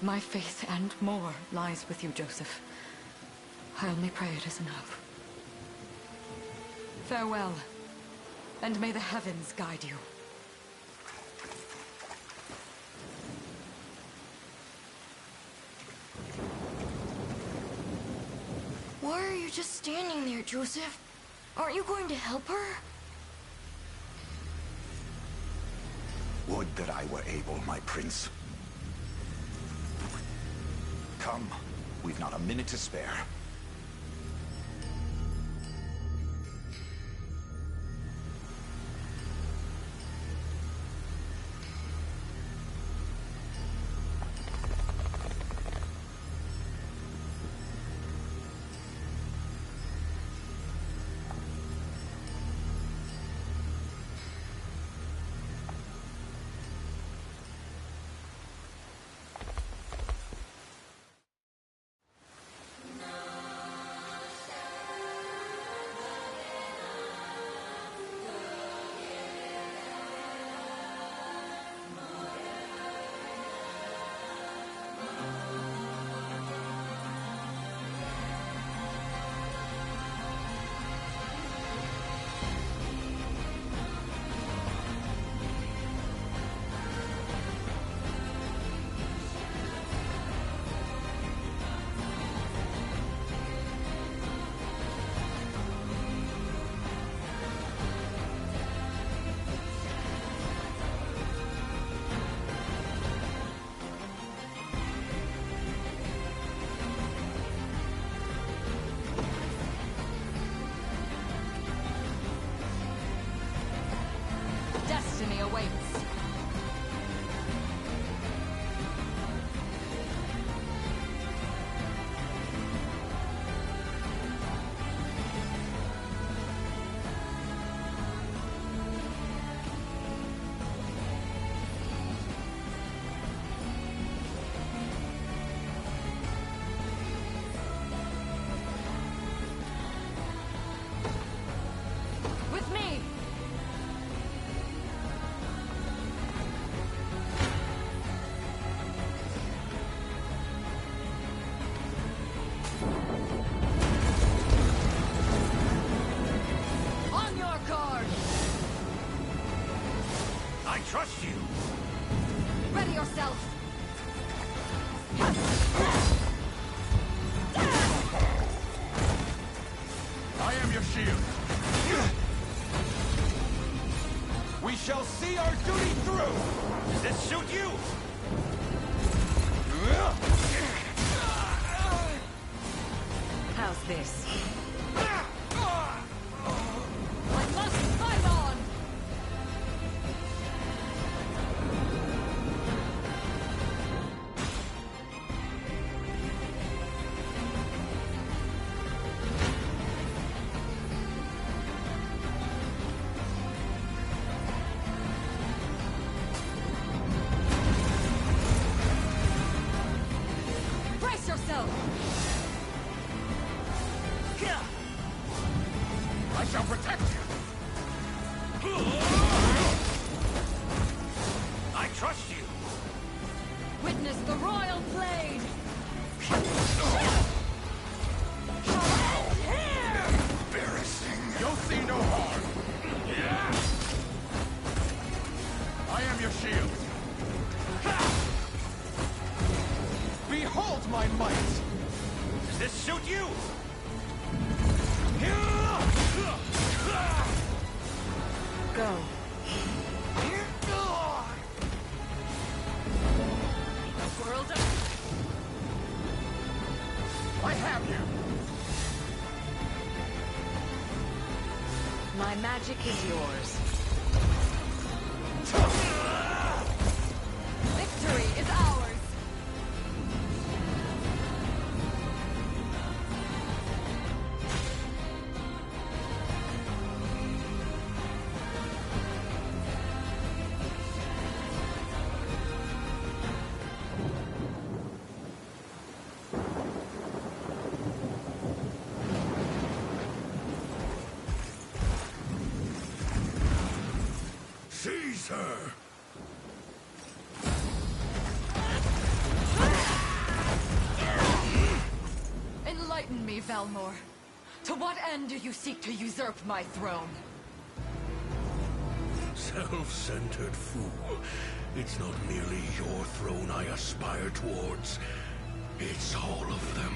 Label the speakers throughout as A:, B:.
A: My faith and more lies with you, Joseph. I only pray it is enough. Farewell, and may the heavens guide you.
B: Why are you just standing there, Joseph? Aren't you going to help her?
C: Would that I were able, my prince. Come, we've not a minute to spare.
A: Destiny awaits. With me! On your guard!
C: I trust you!
A: Ready yourself!
C: I am your shield. We shall see our duty through! Does this suit you?
A: How's this? I must fight on! Brace yourself!
C: I shall protect you! I trust you!
A: Witness the royal blade! Shall end here!
C: Embarrassing! You'll see no harm! I am your shield! Behold my might! Does this suit you?
A: Go. World up.
C: I have you!
A: My magic is yours. Victory is ours!
C: Seize her!
A: Enlighten me, Valmor. To what end do you seek to usurp my throne?
D: Self-centered fool. It's not merely your throne I aspire towards. It's all of them.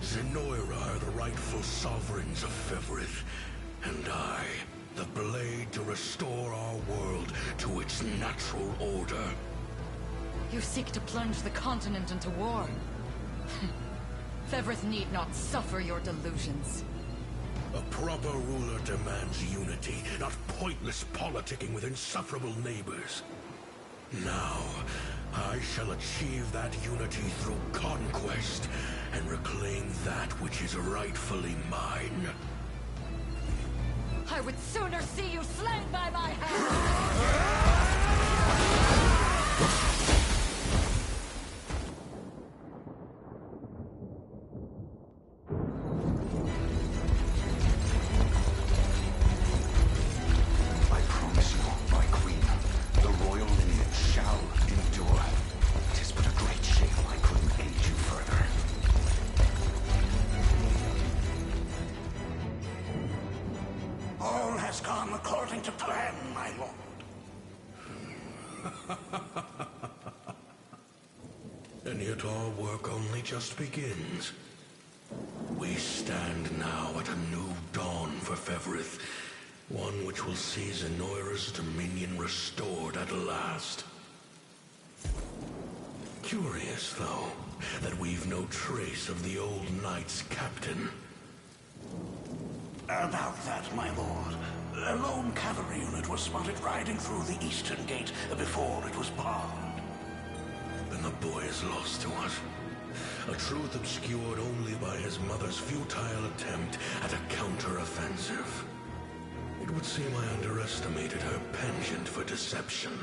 D: Zenoira are the rightful sovereigns of Fevrith, and I, the blade to restore our world to its natural order.
A: You seek to plunge the continent into war. Fevrith need not suffer your delusions.
D: A proper ruler demands unity, not pointless politicking with insufferable neighbors. Now, I shall achieve that unity through conquest and reclaim that which is rightfully mine.
A: I would sooner see you slain by my hand!
D: And yet our work only just begins. We stand now at a new dawn for Fevrith, one which will see Zenoira's dominion restored at last. Curious, though, that we've no trace of the old knight's captain.
E: About that, my lord. A lone cavalry unit was spotted riding through the eastern gate before it was barred.
D: Then the boy is lost to us. A truth obscured only by his mother's futile attempt at a counter-offensive. It would seem I underestimated her penchant for deception.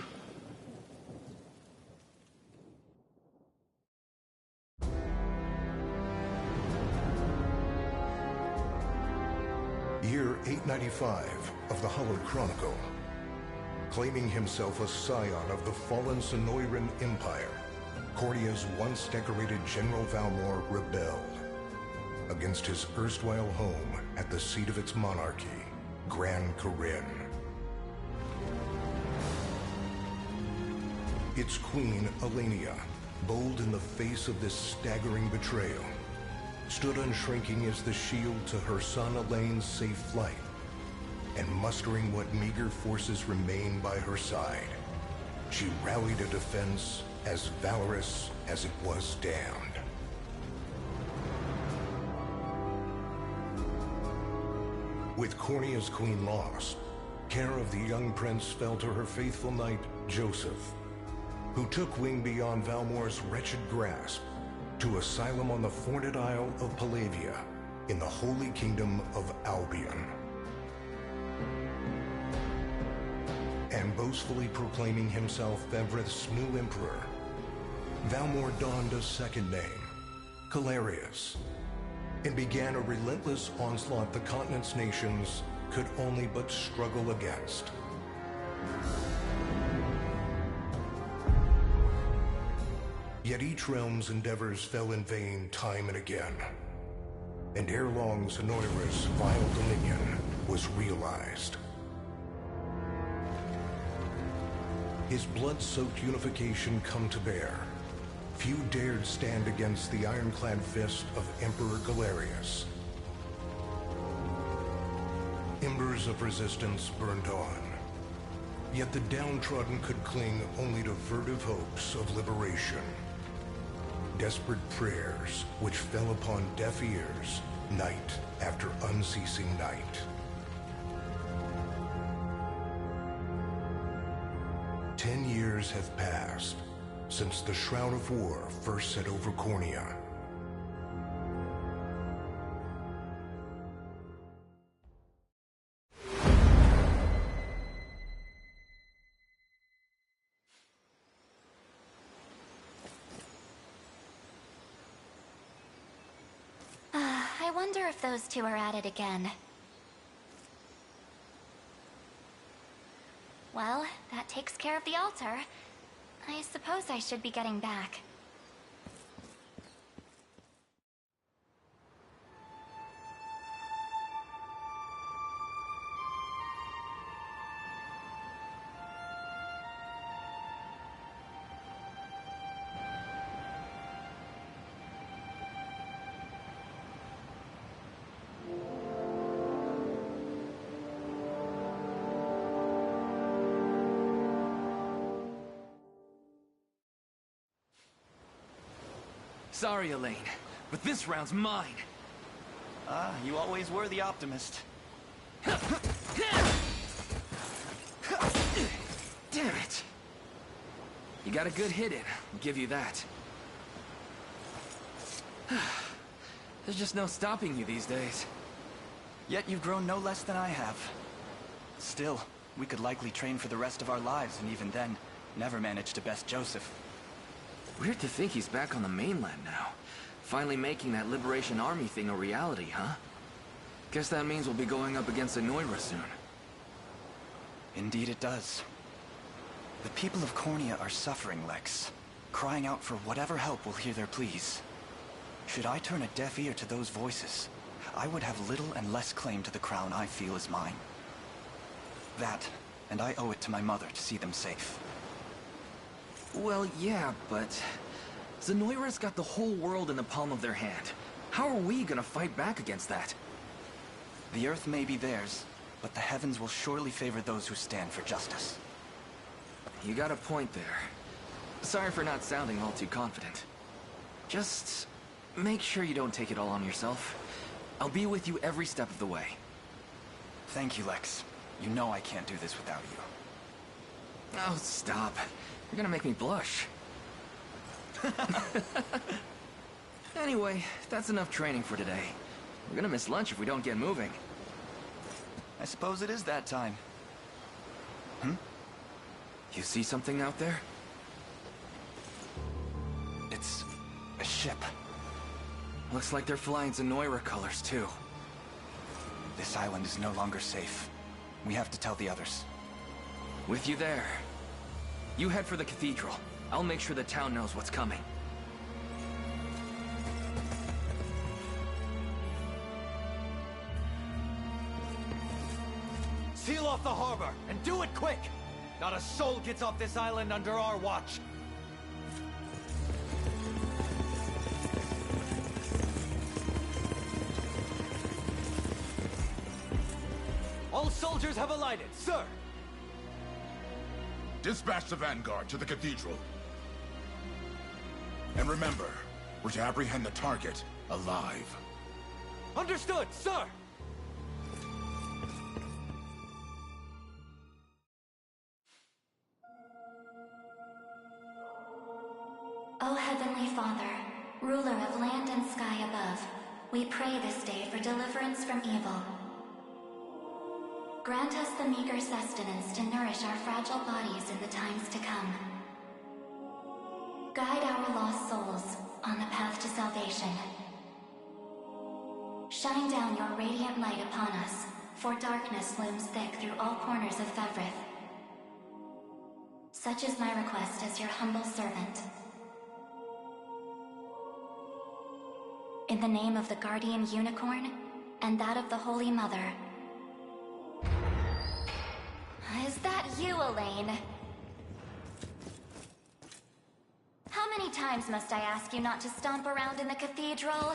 F: Year 895 of the Hallowed Chronicle. Claiming himself a scion of the fallen Sonoran Empire, Cordia's once decorated General Valmor rebelled against his erstwhile home at the seat of its monarchy, Gran Corinne. Its queen, Elenia, bold in the face of this staggering betrayal, stood unshrinking as the shield to her son Elaine's safe flight, and mustering what meager forces remained by her side, she rallied a defense as valorous as it was damned. With Cornea's queen lost, care of the young prince fell to her faithful knight, Joseph, who took wing beyond Valmor's wretched grasp to asylum on the Forned Isle of Palavia in the Holy Kingdom of Albion. And boastfully proclaiming himself Fevrith's new emperor, Valmor donned a second name, Calarius, and began a relentless onslaught the continent's nations could only but struggle against. Yet each realm's endeavors fell in vain time and again, and ere long Zenoira's vile dominion was realized. His blood-soaked unification come to bear, few dared stand against the ironclad fist of Emperor Galerius. Embers of resistance burned on, yet the downtrodden could cling only to furtive hopes of liberation. Desperate prayers which fell upon deaf ears night after unceasing night. 10 years have passed since the Shroud of War first set over Cornea.
B: I wonder if those two are at it again. Well, that takes care of the altar. I suppose I should be getting back.
G: Sorry, Elaine, but this round's mine.
H: You always were the optimist.
G: Damn it! You got a good hit in, I'll give you that. There's just no stopping you these days.
H: Yet you've grown no less than I have. Still, we could likely train for the rest of our lives, and even then, never manage to best Joseph.
G: Weird to think he's back on the mainland now. Finally making that Liberation Army thing a reality, huh? Guess that means we'll be going up against Anoira soon.
H: Indeed it does. The people of Cornea are suffering, Lex. Crying out for whatever help will hear their pleas. Should I turn a deaf ear to those voices, I would have little and less claim to the crown I feel is mine. That, and I owe it to my mother to see them safe.
G: Well, yeah, but... Zenoira's got the whole world in the palm of their hand. How are we gonna fight back against that?
H: The Earth may be theirs, but the heavens will surely favor those who stand for justice.
G: You got a point there. Sorry for not sounding all too confident. Just... make sure you don't take it all on yourself. I'll be with you every step of the way.
H: Thank you, Lex. You know I can't do this without you.
G: Oh, stop. You're gonna make me blush. Anyway, that's enough training for today. We're gonna miss lunch if we don't get moving.
H: I suppose it is that time.
G: You see something out there?
H: It's a ship.
G: Looks like they're flying Zenoira colors, too.
H: This island is no longer safe. We have to tell the others.
G: With you there. You head for the cathedral. I'll make sure the town knows what's coming.
C: Seal off the harbor, and do it quick! Not a soul gets off this island under our watch. All soldiers have alighted, sir!
I: Dispatch the vanguard to the cathedral. And remember, we're to apprehend the target alive.
C: Understood, sir!
J: O Heavenly Father, ruler of land and sky above, we pray this day for deliverance from evil. Grant us the meager sustenance to nourish our fragile bodies in the times to come. Guide our lost souls on the path to salvation. Shine down your radiant light upon us, for darkness looms thick through all corners of Fevrith. Such is my request as your humble servant. In the name of the Guardian Unicorn, and that of the Holy Mother. Is that you, Elaine? How many times must I ask you not to stomp around in the cathedral?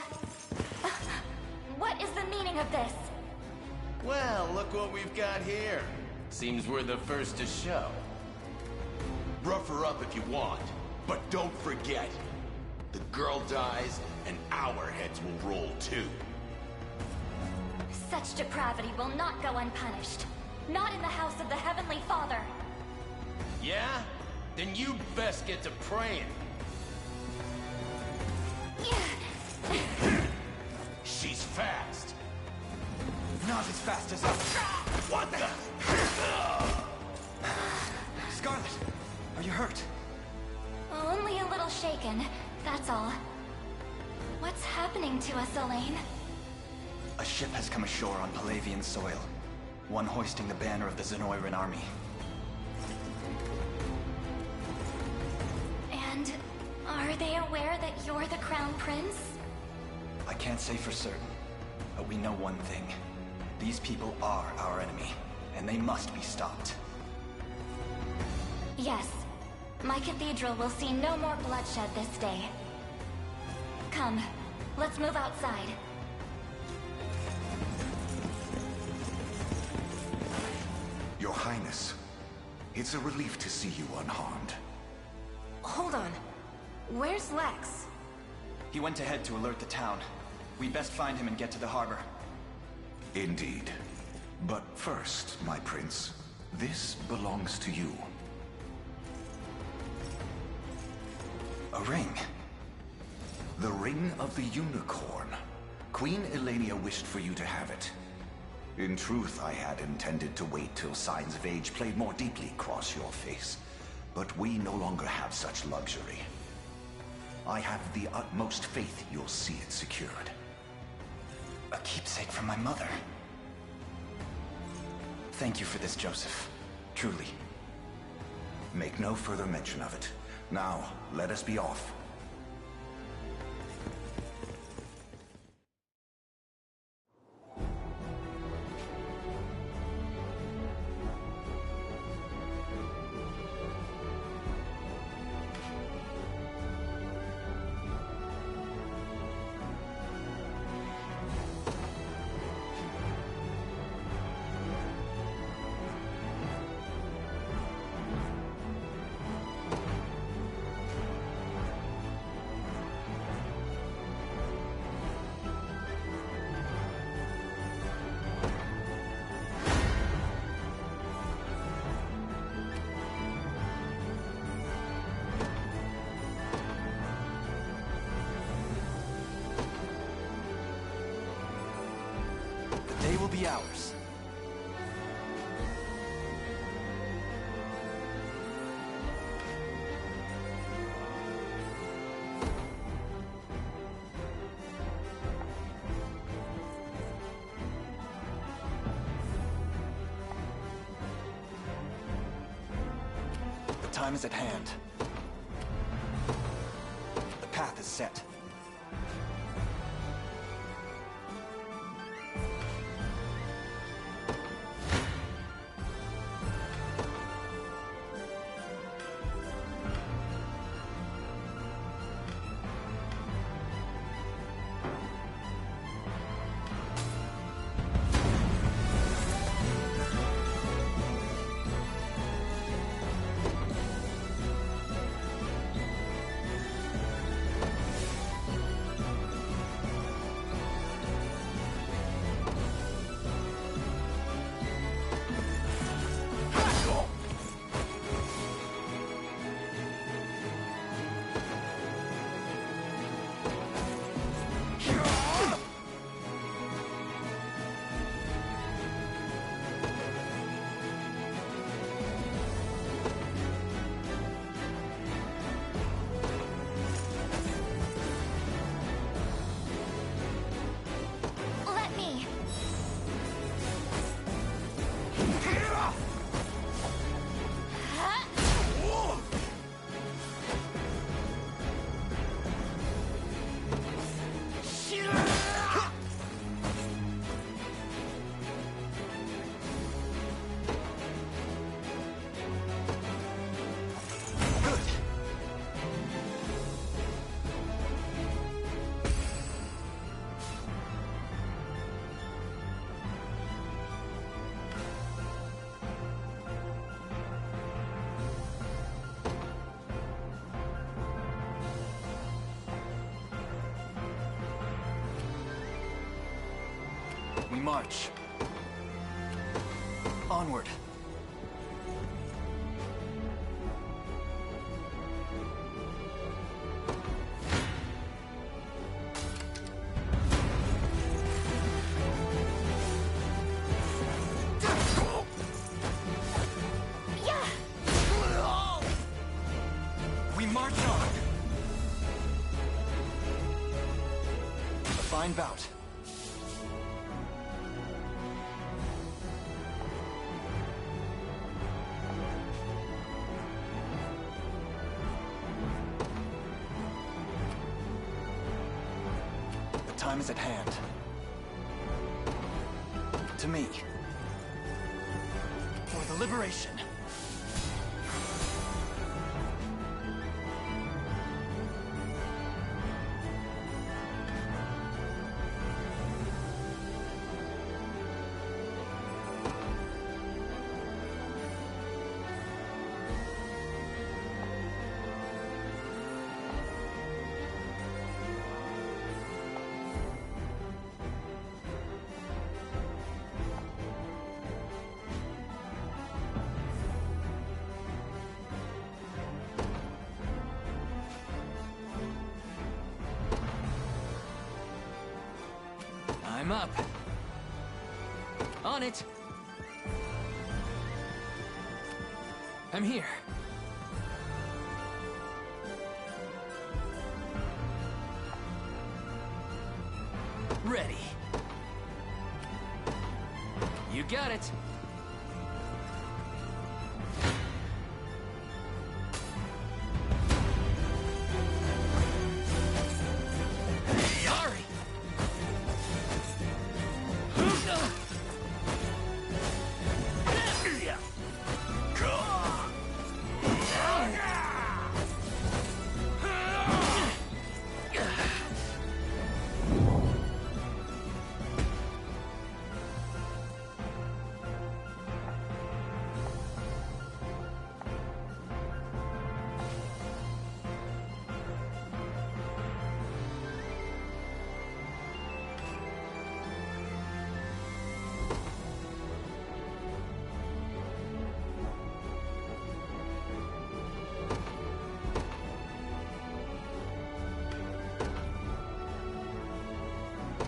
J: What is the meaning of this?
K: Well, look what we've got here. Seems we're the first to show.
C: Rough her up if you want, but don't forget,
K: The girl dies, and our heads will roll too.
J: Such depravity will not go unpunished. Not in the house of the Heavenly Father.
K: Yeah? Then you'd best get to praying. She's fast.
H: Not as fast as us.
K: What the?
H: Scarlet, are you hurt?
J: Only a little shaken, that's all. What's happening to us, Elaine?
H: A ship has come ashore on Palavian soil. One hoisting the banner of the Zenoiran army.
J: And are they aware that you're the Crown Prince?
H: I can't say for certain, but we know one thing. These people are our enemy, and they must be stopped.
J: Yes. My cathedral will see no more bloodshed this day. Come, let's move outside.
E: Your Highness, it's a relief to see you unharmed.
B: Hold on. Where's Lex?
H: He went ahead to alert the town. We'd best find him and get to the harbor.
E: Indeed. But first, my prince, this belongs to you.
H: A ring.
E: The Ring of the Unicorn. Queen Elenia wished for you to have it. In truth, I had intended to wait till signs of age played more deeply across your face. But we no longer have such luxury. I have the utmost faith you'll see it secured.
H: A keepsake from my mother. Thank you for this, Joseph. Truly.
E: Make no further mention of it. Now, let us be off.
H: They will be ours. The time is at hand. The path is set. We march. Onward. We march on. A fine bout. Time is at hand. To me. For the liberation.
G: I'm up. On it. I'm here. Ready. You got it. Sorry.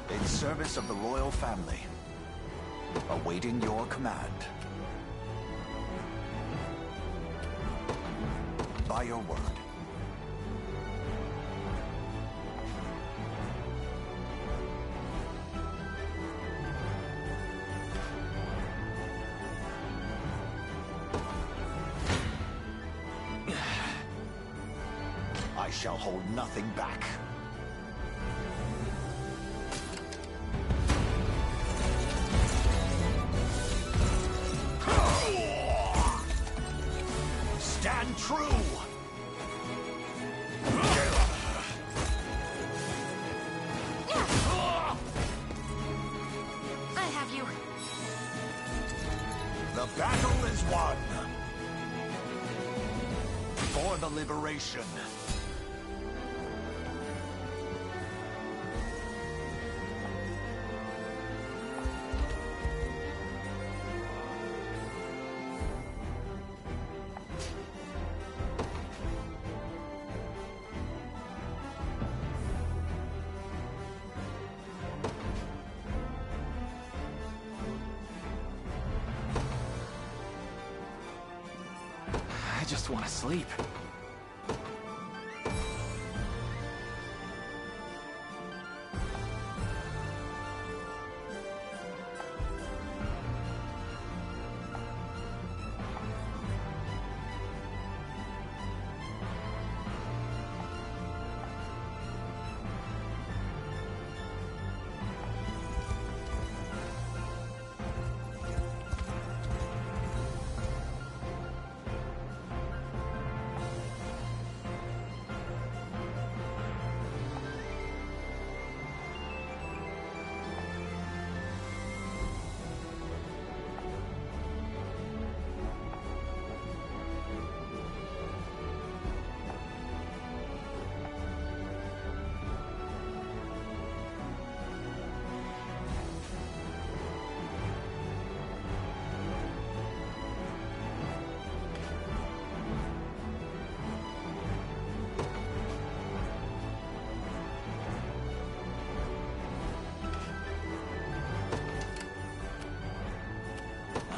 E: In service of the royal family, awaiting your command. By your word. I shall hold nothing back. Stand true!
B: I have you.
E: The battle is won! For the liberation.
G: I just want to sleep.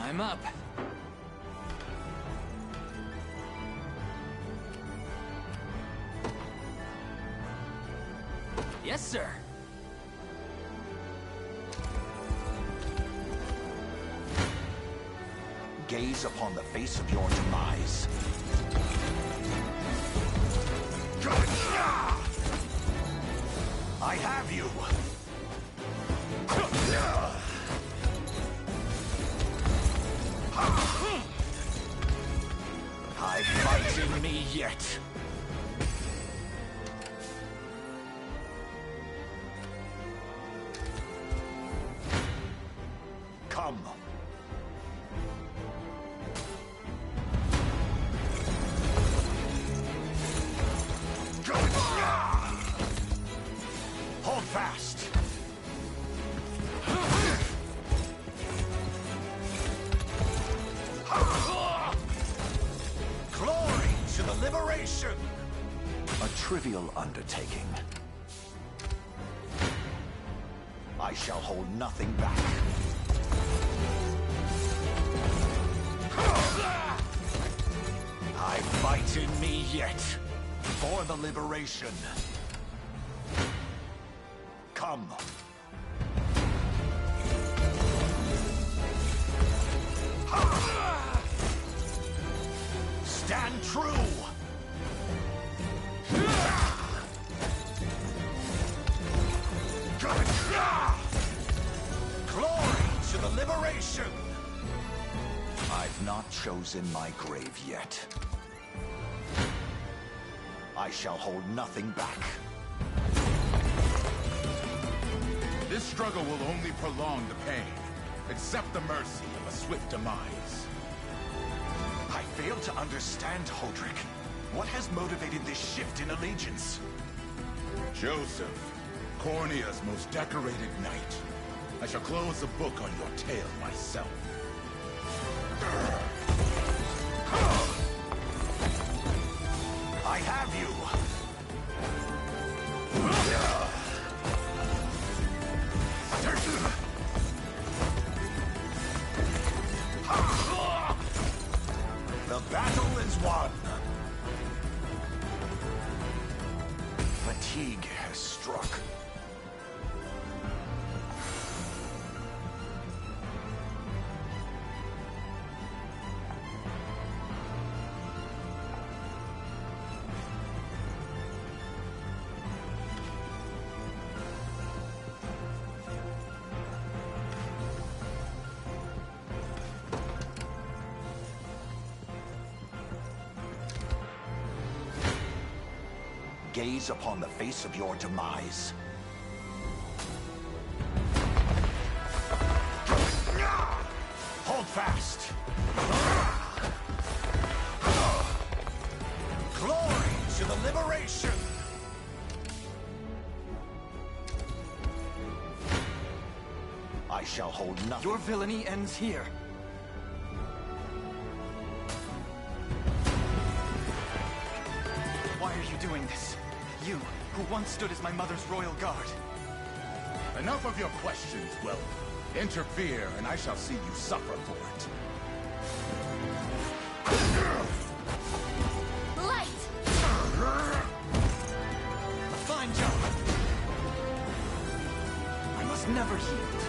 G: I'm up. Yes, sir.
E: Gaze upon the face of your demise. I have you! I've fight in me yet. Come. Hold fast. Glory to the liberation! A trivial undertaking. I shall hold nothing back. I fight in me yet. For the liberation. Come. Stand true! Glory to the liberation! I've not chosen my grave yet. I shall hold nothing back.
I: This struggle will only prolong the pain. Accept the mercy of a swift demise.
E: I fail to understand, Hodrick. What has motivated this shift in allegiance?
I: Joseph, Cornea's most decorated knight. I shall close the book on your tale myself.
E: I have you! The battle is won! Fatigue has struck. Gaze upon the face of your demise. Hold fast! Glory to the liberation! I shall hold nothing.
G: Your villainy ends here. Why are you doing this? You, who once stood as my mother's royal guard.
I: Enough of your questions, Will. Interfere, and I shall see you suffer for it.
B: Light!
G: A fine job. I must never yield.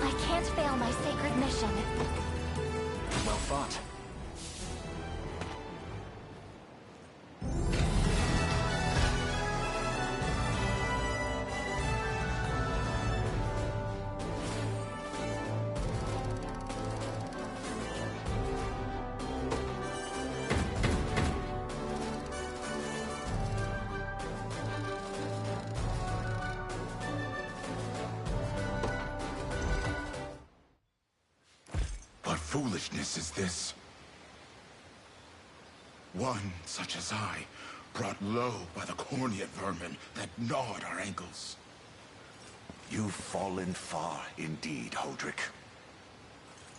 J: I can't fail my sacred mission.
G: Well fought.
I: What foolishness is this? One such as I, brought low by the Cornea vermin that gnawed our ankles.
E: You've fallen far indeed, Hodrick.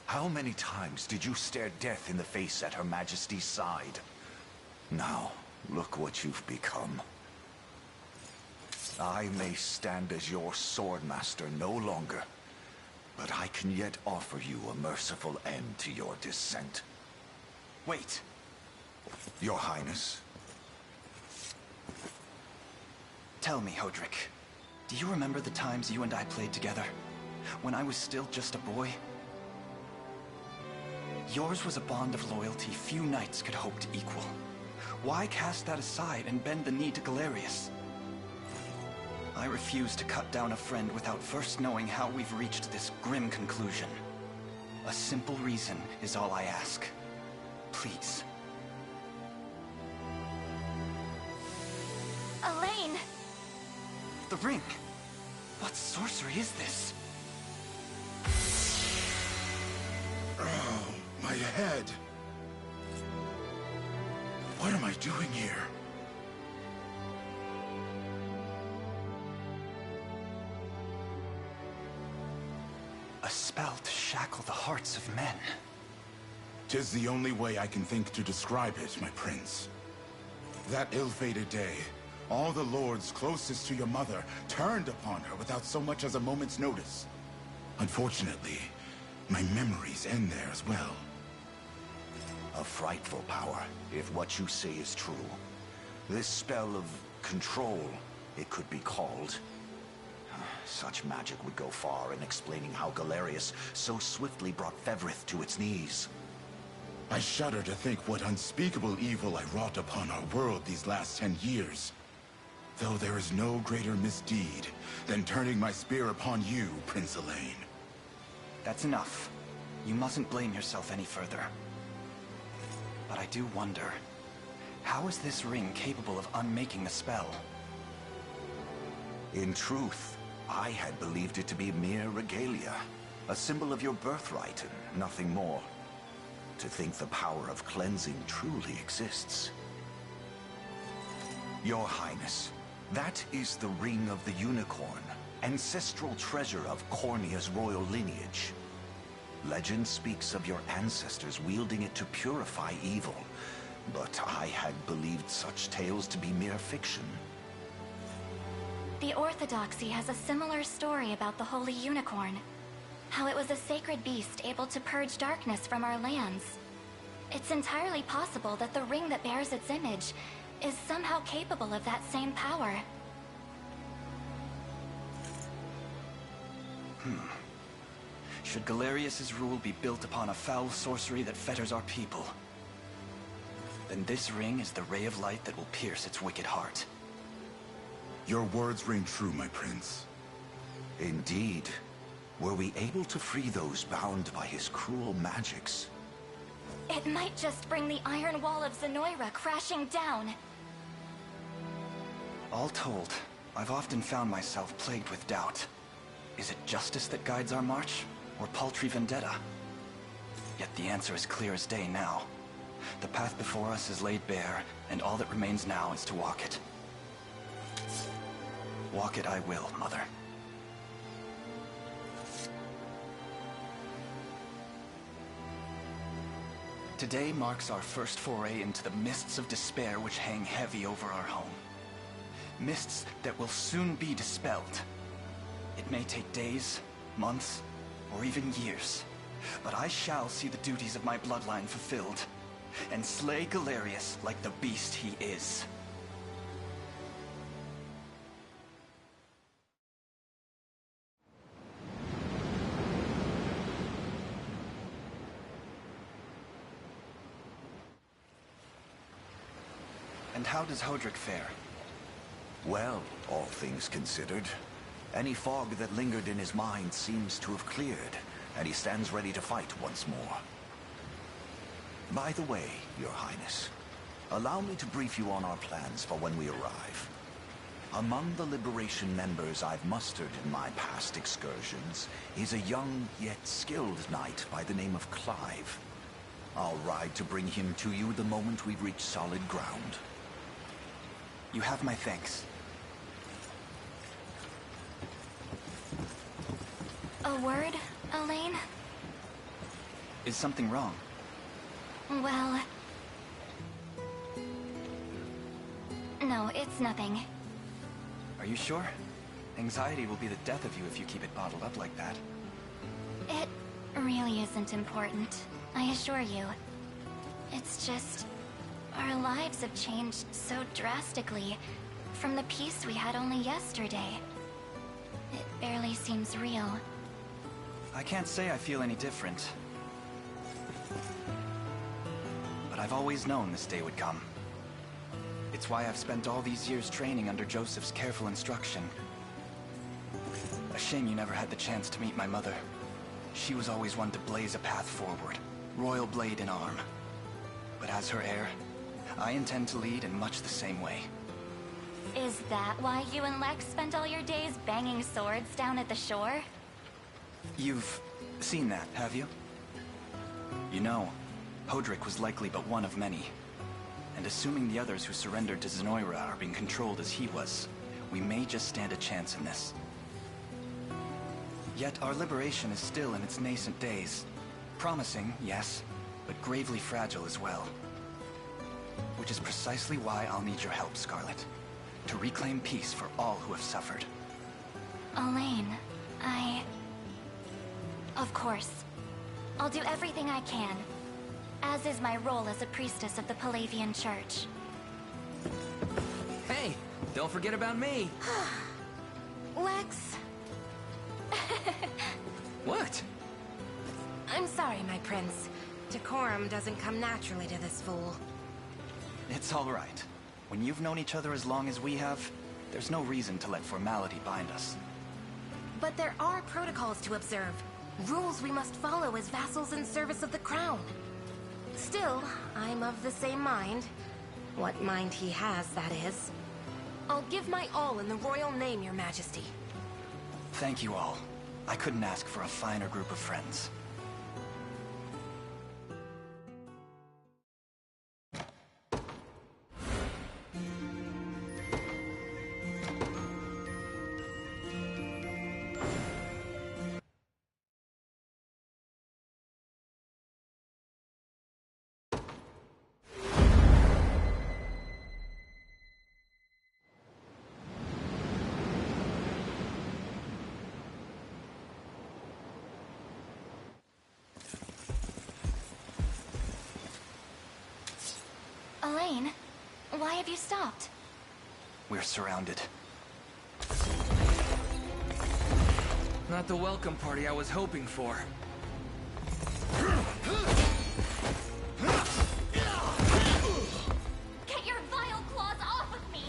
E: How many times did you stare death in the face at Her Majesty's side? Now, look what you've become. I may stand as your swordmaster no longer, but I can yet offer you a merciful end to your descent.
G: Wait.
E: Your Highness.
G: Tell me, Hodrick. Do you remember the times you and I played together? When I was still just a boy? Yours was a bond of loyalty few knights could hope to equal. Why cast that aside and bend the knee to Galerius? I refuse to cut down a friend without first knowing how we've reached this grim conclusion. A simple reason is all I ask. Please.
J: Elaine!
G: The ring! What sorcery is this?
I: Oh, my head. What am I doing here?
G: A spell to shackle the hearts of men.
I: 'Tis the only way I can think to describe it, my prince. That ill-fated day, All the lords closest to your mother turned upon her without so much as a moment's notice. Unfortunately, my memories end there as well.
E: A frightful power, if what you say is true. This spell of control, it could be called. Such magic would go far in explaining how Galerius so swiftly brought Fevrith to its knees.
I: I shudder to think what unspeakable evil I wrought upon our world these last 10 years. Though there is no greater misdeed than turning my spear upon you, Prince Elaine.
H: That's enough. You mustn't blame yourself any further. But I do wonder, how is this ring capable of unmaking the spell?
E: In truth, I had believed it to be mere regalia, a symbol of your birthright and nothing more. To think the power of cleansing truly exists. Your Highness, that is the Ring of the Unicorn, ancestral treasure of Cornia's royal lineage. Legend speaks of your ancestors wielding it to purify evil, but I had believed such tales to be mere fiction.
J: The Orthodoxy has a similar story about the Holy Unicorn. How it was a sacred beast able to purge darkness from our lands. It's entirely possible that the ring that bears its image is somehow capable of that same power.
H: Should Galerius's rule be built upon a foul sorcery that fetters our people, then this ring is the ray of light that will pierce its wicked heart.
I: Your words ring true, my prince.
E: Indeed. Were we able to free those bound by his cruel magics?
J: It might just bring the Iron Wall of Zenoira crashing down.
H: All told, I've often found myself plagued with doubt. Is it justice that guides our march, or paltry vendetta? Yet the answer is clear as day now. The path before us is laid bare, and all that remains now is to walk it. Walk it I will, Mother. Today marks our first foray into the mists of despair which hang heavy over our home. Mists that will soon be dispelled. It may take days, months, or even years, but I shall see the duties of my bloodline fulfilled, and slay Galerius like the beast he is. And how does Hodrick fare?
E: Well, all things considered. Any fog that lingered in his mind seems to have cleared, and he stands ready to fight once more. By the way, Your Highness, allow me to brief you on our plans for when we arrive. Among the Liberation members I've mustered in my past excursions is a young yet skilled knight by the name of Clive. I'll ride to bring him to you the moment we've reached solid ground.
H: You have my thanks.
J: A word, Elaine?
H: Is something wrong?
J: Well... No, it's nothing.
H: Are you sure? Anxiety will be the death of you if you keep it bottled up like that.
J: It really isn't important, I assure you. It's just... our lives have changed so drastically from the peace we had only yesterday. It barely seems real.
H: I can't say I feel any different. But I've always known this day would come. It's why I've spent all these years training under Joseph's careful instruction. A shame you never had the chance to meet my mother. She was always one to blaze a path forward, royal blade in arm. But as her heir, I intend to lead in much the same way.
J: Is that why you and Lex spent all your days banging swords down at the shore?
H: You've seen that, have you? You know, Hodrick was likely but one of many. And assuming the others who surrendered to Zenoira are being controlled as he was, we may just stand a chance in this. Yet our liberation is still in its nascent days. Promising, yes, but gravely fragile as well. Which is precisely why I'll need your help, Scarlet.
G: to reclaim peace for all who have suffered.
J: Elaine, Of course. I'll do everything I can, as is my role as a priestess of the Palavian Church.
L: Hey, don't forget about me.
M: Lex.
L: What?
M: I'm sorry, my prince. Decorum doesn't come naturally to this fool.
G: It's all right. When you've known each other as long as we have, there's no reason to let formality bind us.
M: But there are protocols to observe. Rules we must follow as vassals in service of the crown. Still, I'm of the same mind. What mind he has, that is. I'll give my all in the royal name, your majesty.
G: Thank you all. I couldn't ask for a finer group of friends.
J: Elaine, why have you stopped?
G: We're surrounded.
L: Not the welcome party I was hoping for.
J: Get your vile claws off of me!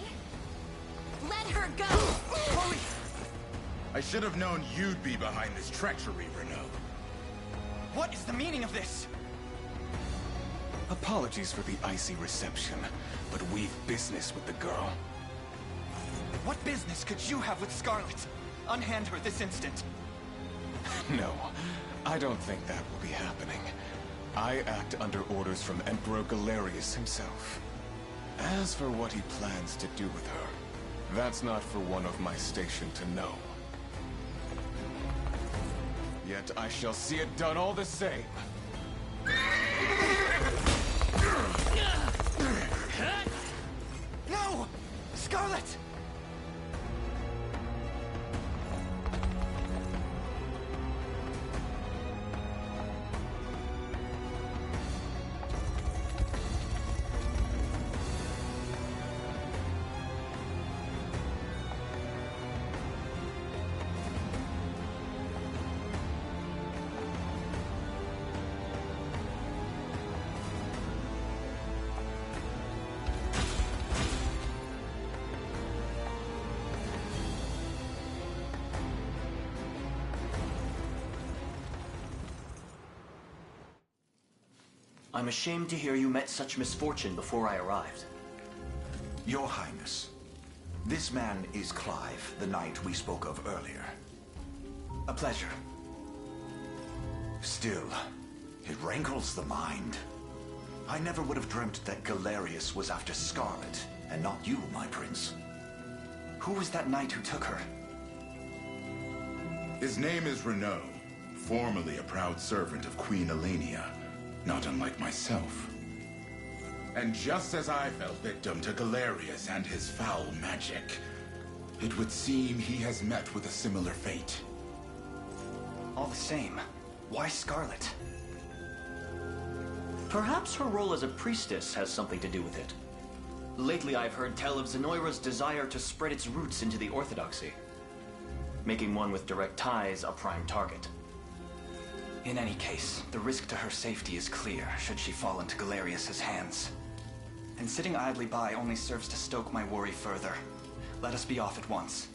M: Let her go!
G: Hurry!
I: I should have known you'd be behind this treachery, Renaud.
G: What is the meaning of this?
N: Apologies for the icy reception, but we've business with the girl.
G: What business could you have with Scarlet? Unhand her this instant.
N: No, I don't think that will be happening. I act under orders from Emperor Galerius himself. As for what he plans to do with her, that's not for one of my station to know. Yet I shall see it done all the same.
G: No! Scarlet!
O: I'm ashamed to hear you met such misfortune before I arrived.
E: Your Highness, this man is Clive, the knight we spoke of earlier.
G: A pleasure.
E: Still, it rankles the mind. I never would have dreamt that Galerius was after Scarlet, and not you, my prince.
G: Who was that knight who took her?
I: His name is Renaud, formerly a proud servant of Queen Elenia, not unlike myself. And just as I fell victim to Galerius and his foul magic, it would seem he has met with a similar fate.
G: All the same, why Scarlet?
O: Perhaps her role as a priestess has something to do with it. Lately I've heard tell of Zenoira's desire to spread its roots into the Orthodoxy, making one with direct ties a prime target.
G: In any case, the risk to her safety is clear should she fall into Galerius's hands. And sitting idly by only serves to stoke my worry further. Let us be off at once.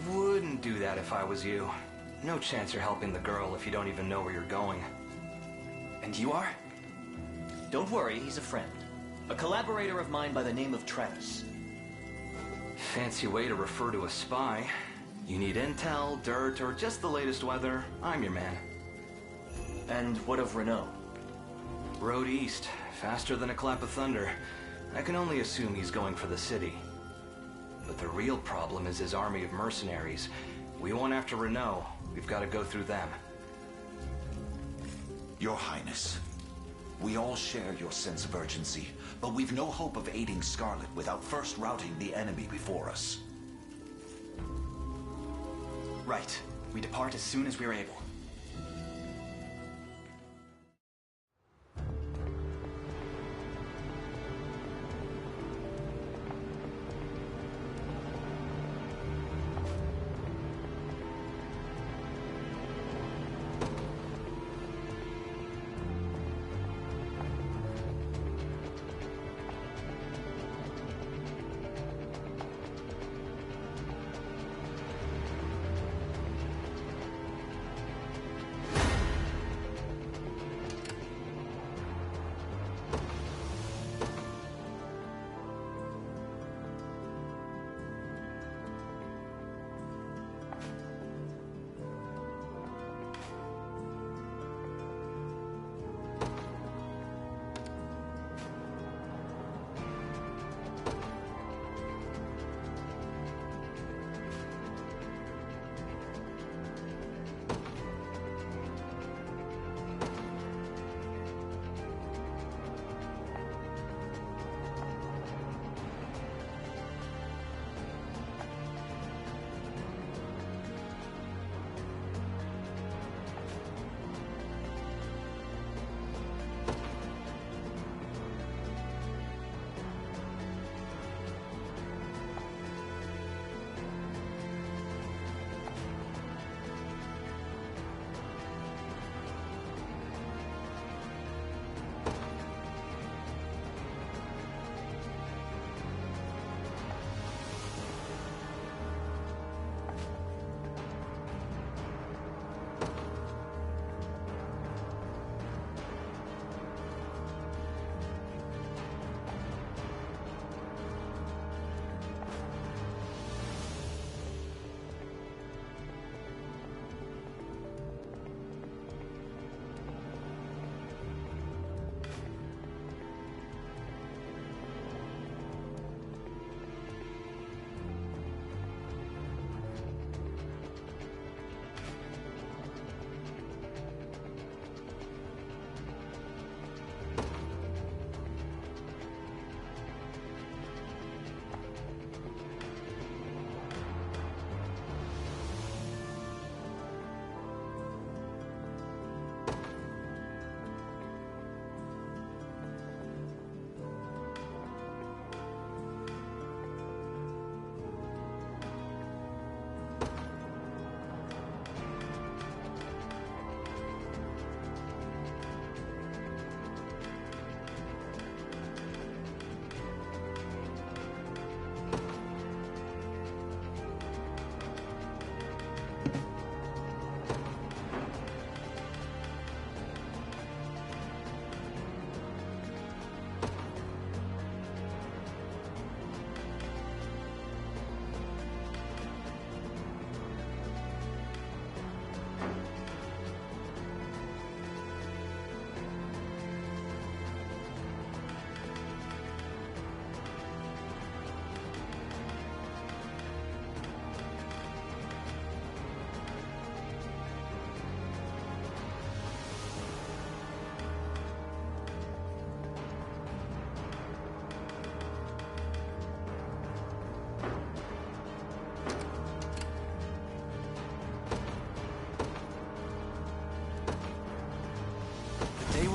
P: Wouldn't do that if I was you. No chance you're helping the girl if you don't even know where you're going.
G: And you are?
O: Don't worry, he's a friend. A collaborator of mine by the name of Travis.
P: Fancy way to refer to a spy. You need intel, dirt, or just the latest weather, I'm your man.
O: And what of Renaud?
P: Road east, faster than a clap of thunder. I can only assume he's going for the city. But the real problem is his army of mercenaries. We won't after Renaud. We've got to go through them.
E: Your Highness, We all share your sense of urgency, but we've no hope of aiding Scarlet without first routing the enemy before us.
G: Right. We depart as soon as we're able.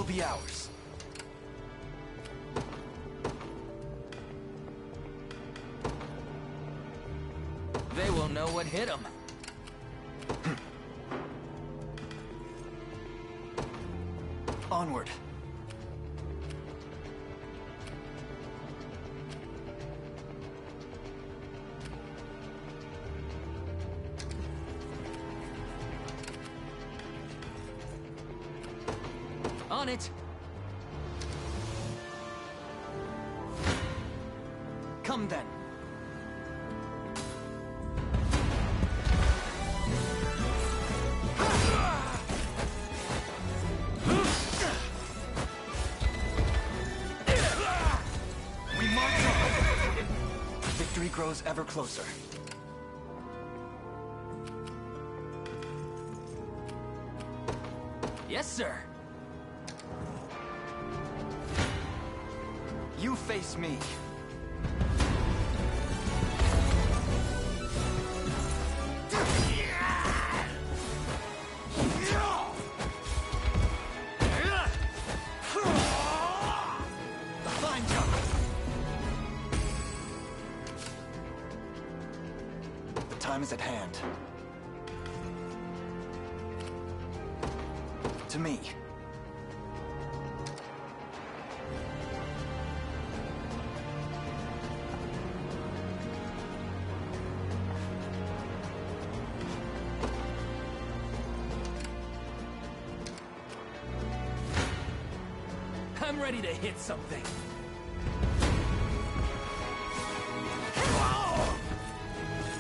L: Be ours. They will know what hit them.
G: Onward.
L: On it! Come then.
G: We march on! Victory grows ever closer.
L: Yes, sir.
G: face me. Fine jump. The time is at hand. To me.
L: I'm ready to hit something.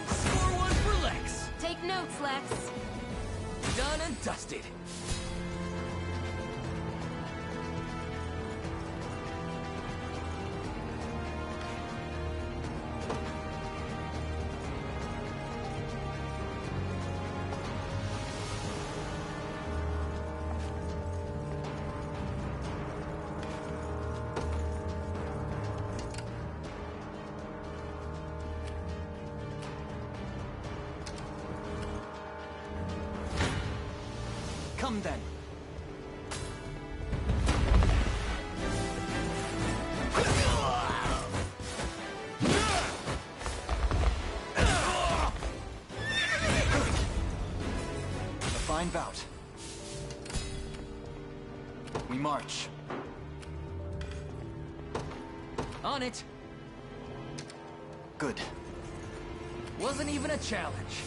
L: Score one for Lex.
M: Take notes, Lex.
L: Done and dusted.
G: Come then. A fine bout. We march.
L: On it.
G: Good.
L: Wasn't even a challenge.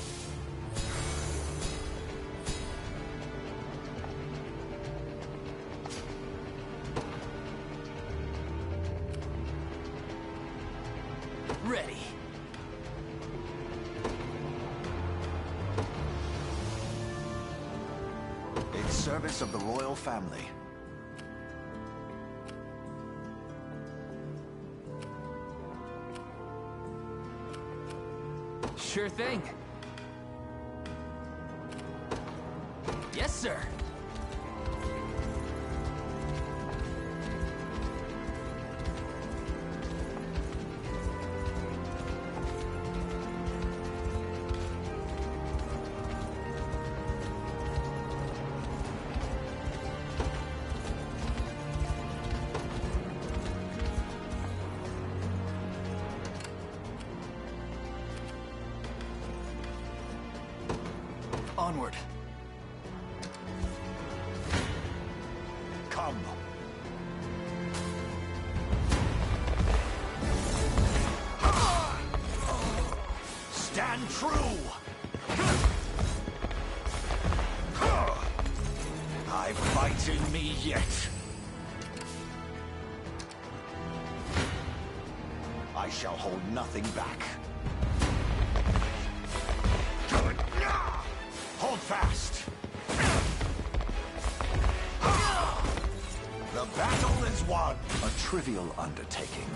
L: Ready.
E: In service of the royal family.
L: Sure thing. Yes, sir.
G: Onward.
E: Come. Stand true! I've fight in me yet. I shall hold nothing back. Hold fast! The battle is won! A trivial undertaking.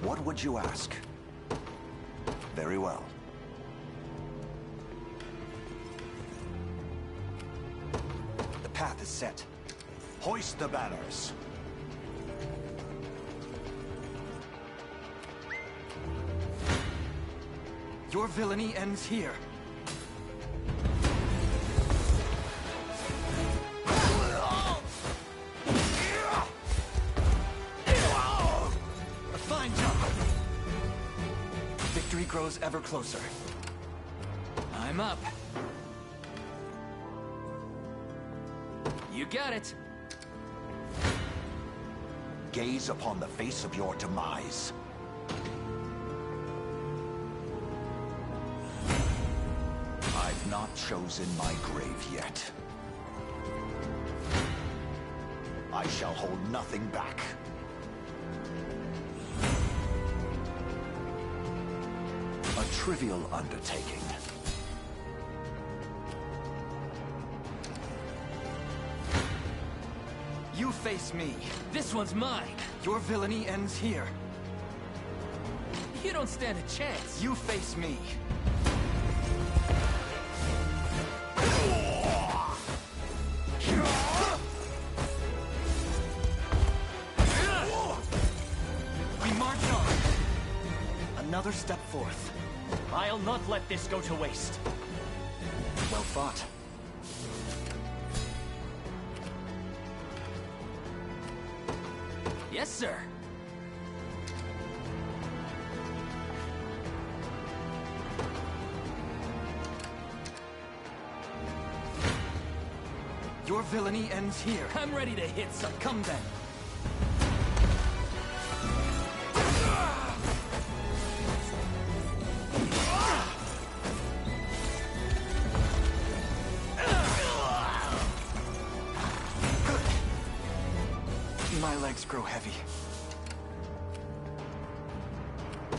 E: What would you ask? Very well.
G: The path is set.
E: Hoist the banners.
G: Your villainy ends here. A fine jump. Victory grows ever closer.
L: I'm up. You got it.
E: Gaze upon the face of your demise. I've not chosen my grave yet. I shall hold nothing back. A trivial undertaking.
G: You face me.
L: This one's mine.
G: Your villainy ends here.
L: You don't stand a chance.
G: You face me. We march on. Another step forth.
O: I'll not let this go to waste.
G: Well fought.
L: Yes, sir.
G: Your villainy ends here.
L: I'm ready to hit some.
G: Come then. My legs grow heavy.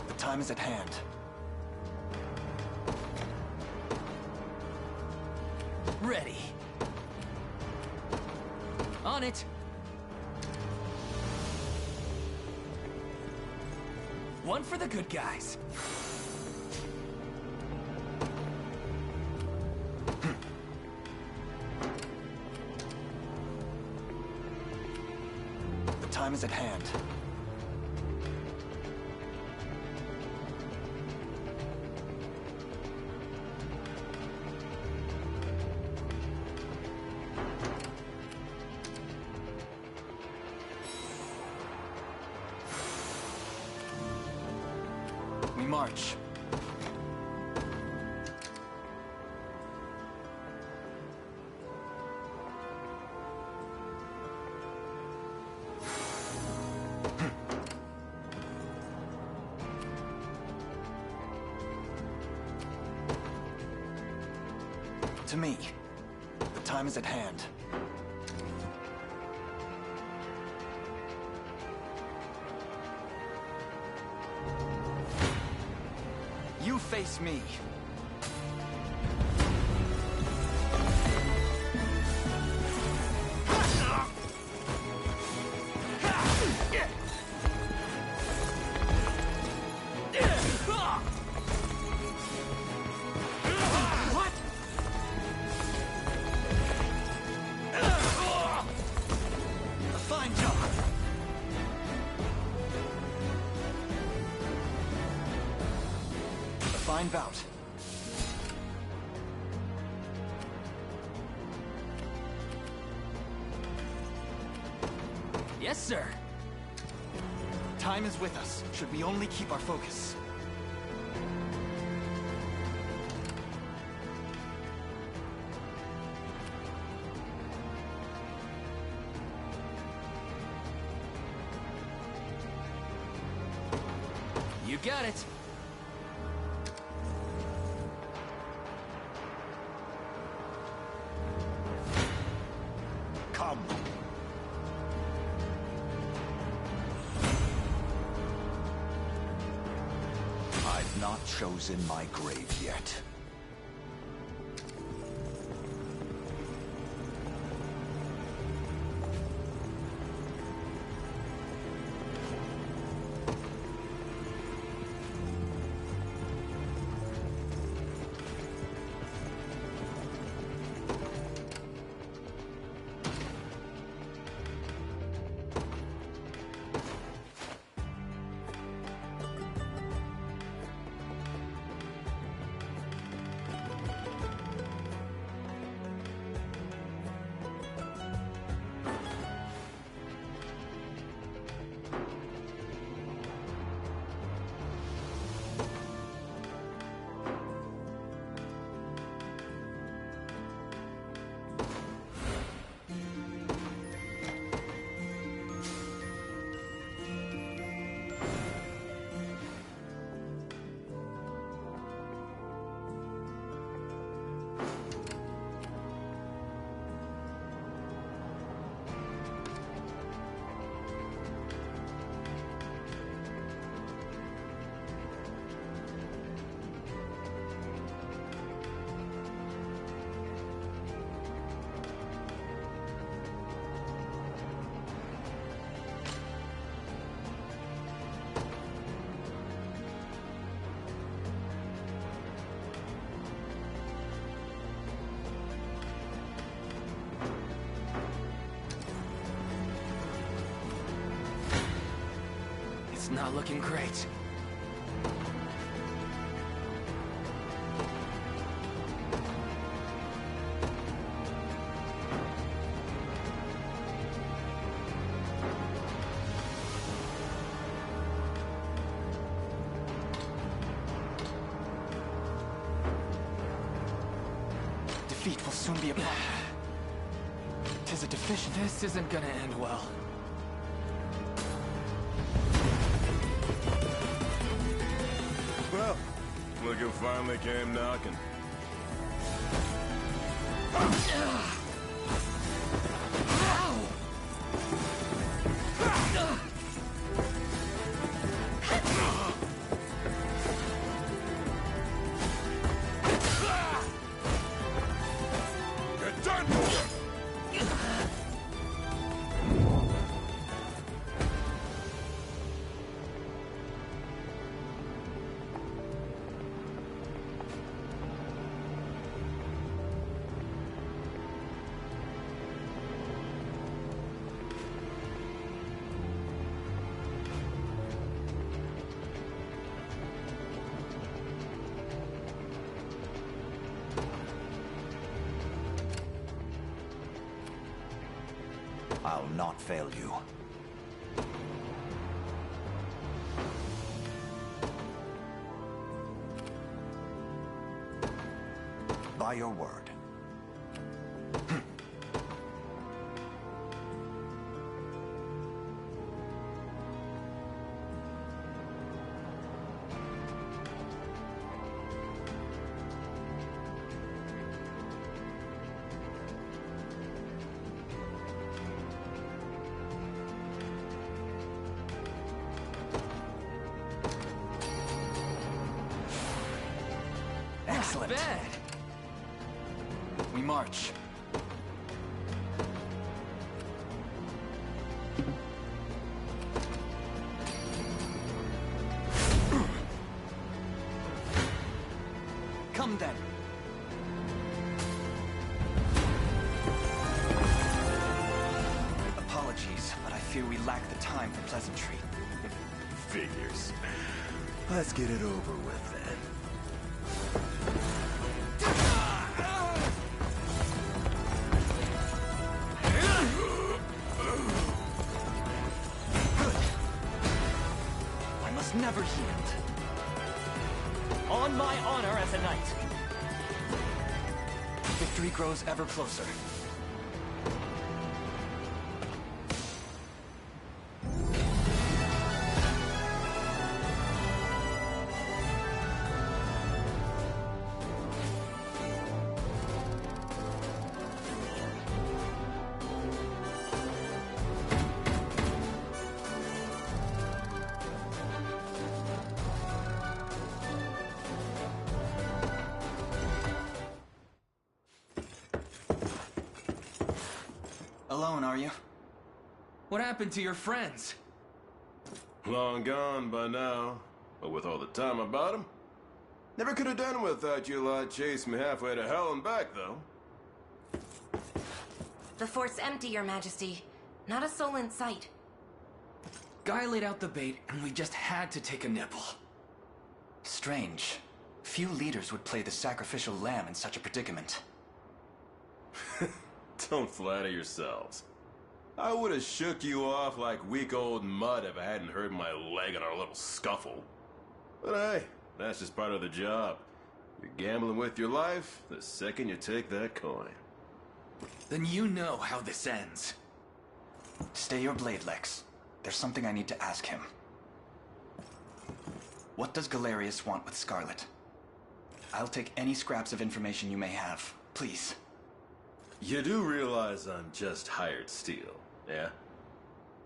G: The time is at hand.
L: Ready. On it. One for the good guys.
G: The time is at hand. We march. To me, the time is at hand. You face me.
L: What?
G: A fine job. A fine bout.
L: Yes, sir.
G: Time is with us, should we only keep our focus.
L: You got it.
E: Come. I've not chosen my grave yet.
L: It's not looking great.
G: Defeat will soon be upon. 'Tis a deficient.
L: This isn't gonna end well.
I: Well, look who finally came knocking.
D: Get done for it!
E: I'll not fail you. By your word.
G: Excellent.
L: Bad.
G: We march. Come then. Apologies, but I fear we lack the time for pleasantry.
I: Figures. Let's get it over with then.
G: I must never yield.
O: On my honor as a knight.
G: Victory grows ever closer. Alone, are you?
L: What happened to your friends?
I: Long gone by now. But with all the time about him. Never could have done without you lot chasing me halfway to hell and back, though.
M: The fort's empty, Your Majesty. Not a soul in sight.
L: Guy laid out the bait, and we just had to take a nibble.
G: Strange. Few leaders would play the sacrificial lamb in such a predicament.
I: Don't flatter yourselves. I would have shook you off like weak old mud if I hadn't hurt my leg in our little scuffle. But hey, that's just part of the job. You're gambling with your life the second you take that coin.
L: Then you know how this ends.
G: Stay your blade, Lex. There's something I need to ask him. What does Galerius want with Scarlet? I'll take any scraps of information you may have. Please.
I: You do realize I'm just hired steel, yeah?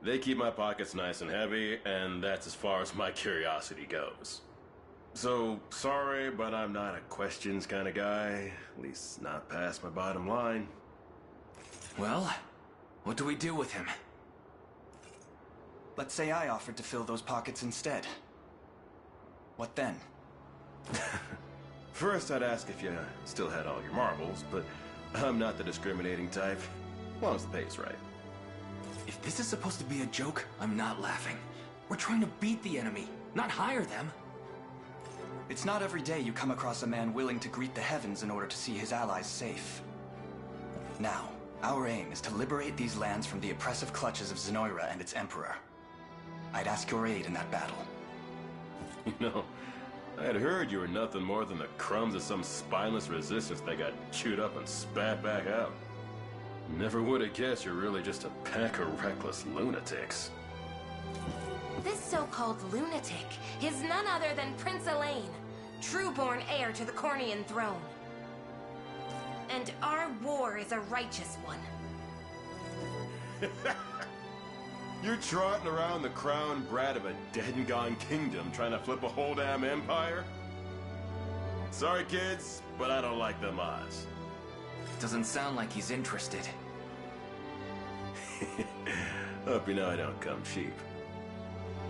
I: They keep my pockets nice and heavy, and that's as far as my curiosity goes. So, sorry, but I'm not a questions kind of guy. At least not past my bottom line.
L: Well, what do we do with him?
G: Let's say I offered to fill those pockets instead. What then?
I: First, I'd ask if you still had all your marbles, but I'm not the discriminating type, as long as the pay's right.
L: If this is supposed to be a joke, I'm not laughing. We're trying to beat the enemy, not hire them.
G: It's not every day you come across a man willing to greet the heavens in order to see his allies safe. Now, our aim is to liberate these lands from the oppressive clutches of Zenoira and its emperor. I'd ask your aid in that battle.
N: You know, I had heard you were nothing more than the crumbs of some spineless resistance that got chewed up and spat back out. Never would have guessed you're really just a pack of reckless lunatics.
M: This so-called lunatic is none other than Prince Elaine, true-born heir to the Cornian throne. And our war is a righteous one.
N: You're trotting around the crown brat of a dead and gone kingdom trying to flip a whole damn empire? Sorry, kids, but I don't like them odds.
L: Doesn't sound like he's interested.
N: Hope you know I don't come cheap.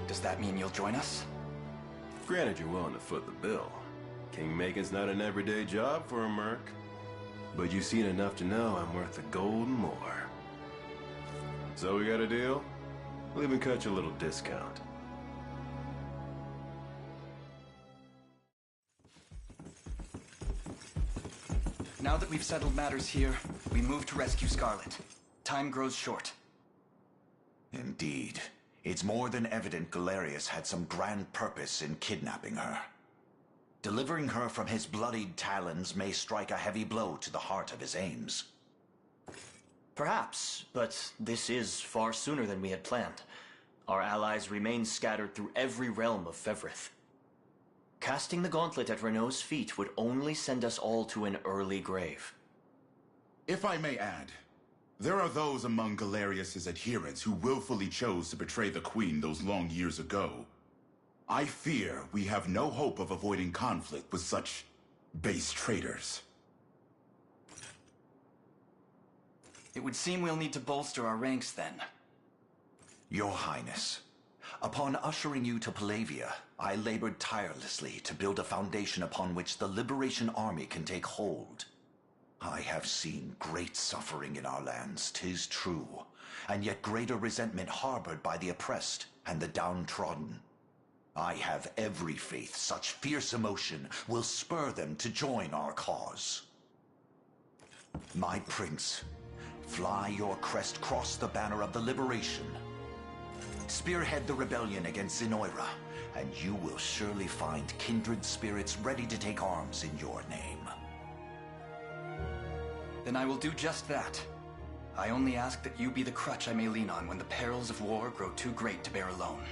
G: Does that mean you'll join us?
N: Granted you're willing to foot the bill. King-making's not an everyday job for a merc. But you've seen enough to know I'm worth the gold and more. So we got a deal? We'll even cut you a little discount.
G: Now that we've settled matters here, we move to rescue Scarlet. Time grows short.
E: Indeed. It's more than evident Galerius had some grand purpose in kidnapping her. Delivering her from his bloodied talons may strike a heavy blow to the heart of his aims.
O: Perhaps, but this is far sooner than we had planned. Our allies remain scattered through every realm of Fevrith. Casting the gauntlet at Renault's feet would only send us all to an early grave.
I: If I may add, there are those among Galerius's adherents who willfully chose to betray the Queen those long years ago. I fear we have no hope of avoiding conflict with such base traitors.
G: It would seem we'll need to bolster our ranks then.
E: Your Highness, upon ushering you to Palavia, I labored tirelessly to build a foundation upon which the Liberation Army can take hold. I have seen great suffering in our lands, 'tis true, and yet greater resentment harbored by the oppressed and the downtrodden. I have every faith such fierce emotion will spur them to join our cause. My prince, fly your crest cross the banner of the liberation. Spearhead the rebellion against Zenoira, and you will surely find kindred spirits ready to take arms in your name.
G: Then I will do just that. I only ask that you be the crutch I may lean on when the perils of war grow too great to bear alone.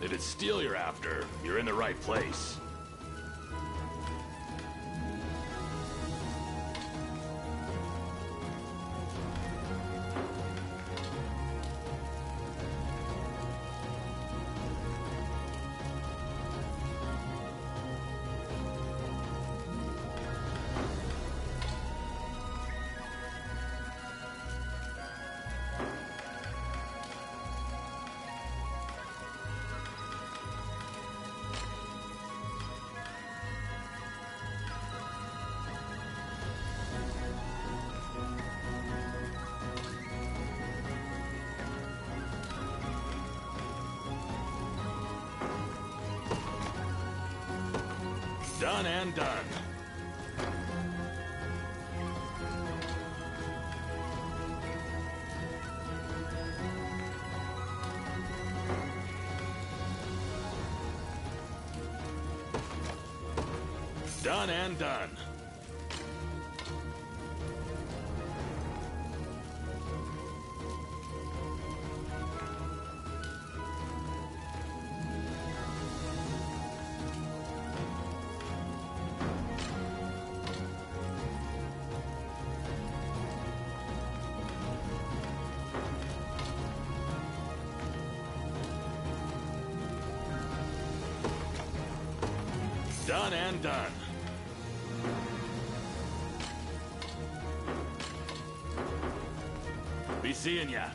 Q: If it's steel you're after, you're in the right place. Done and done. Done and done. Done and done. Be seeing ya.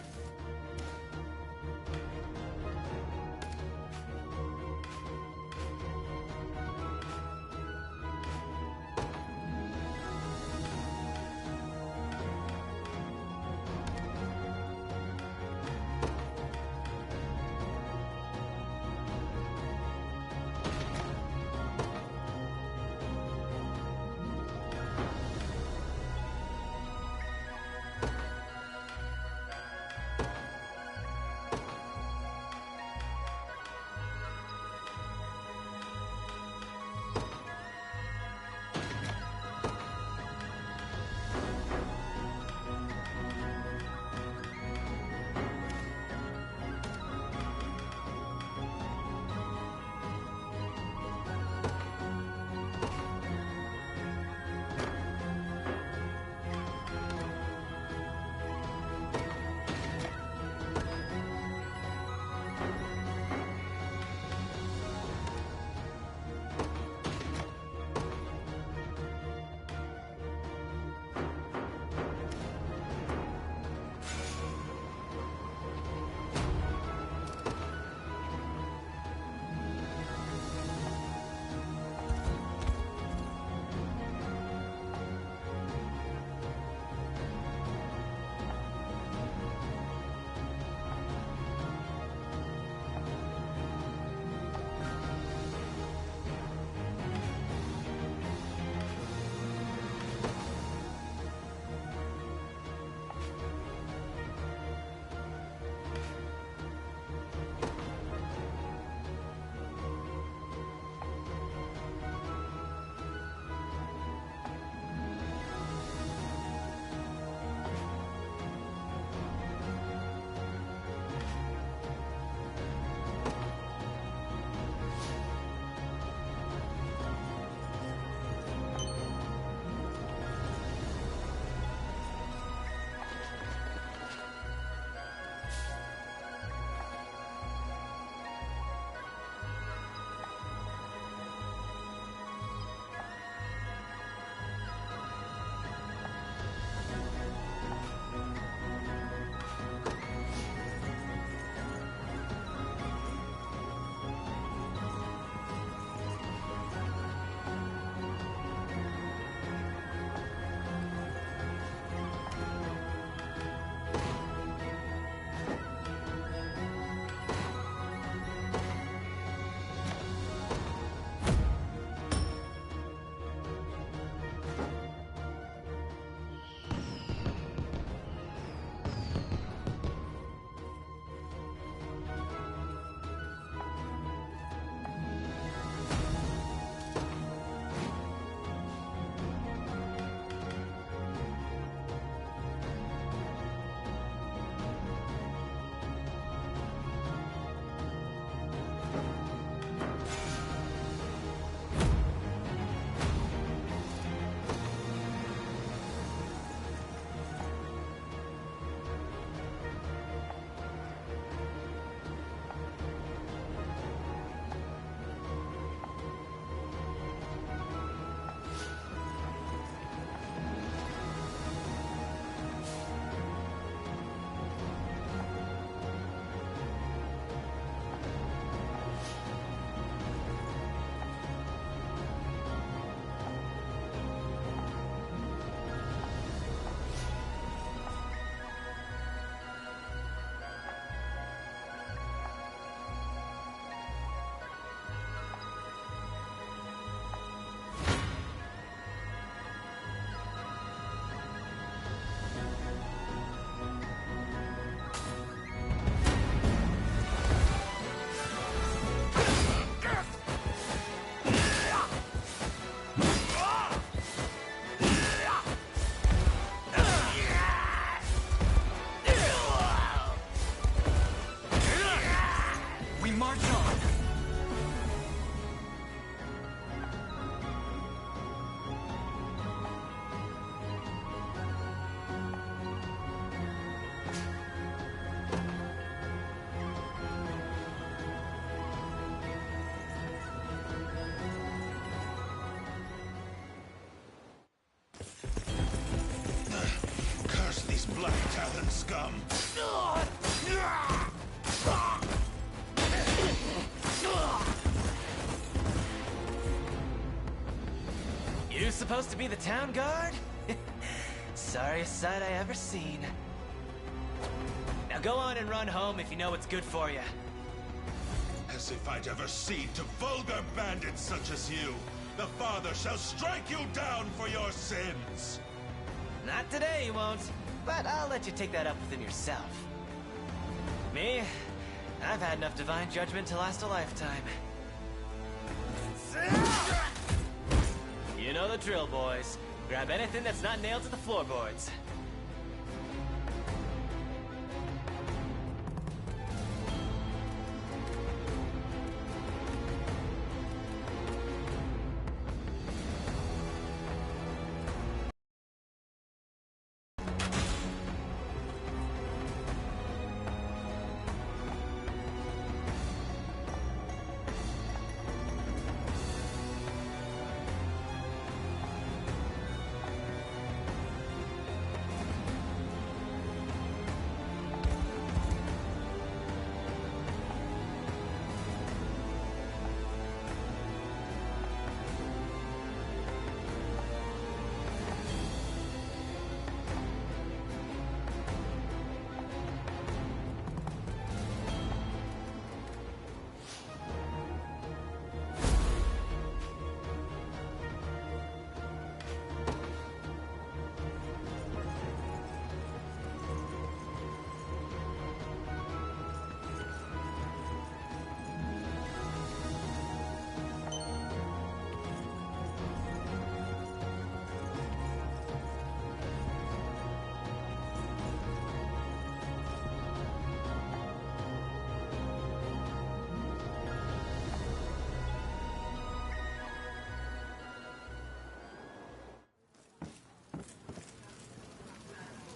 C: march on!
D: Curse these Black Talon scum!
C: You supposed to be the town guard? Sorriest sight I ever seen. Now go on and run home if you know what's good for you.
D: As if I'd ever cede to vulgar bandits such as you. The Father shall strike you down for your sins!
C: Not today, you won't. But I'll let you take that up within yourself. Me? I've had enough divine judgment to last a lifetime. You know the drill, boys. Grab anything that's not nailed to the floorboards.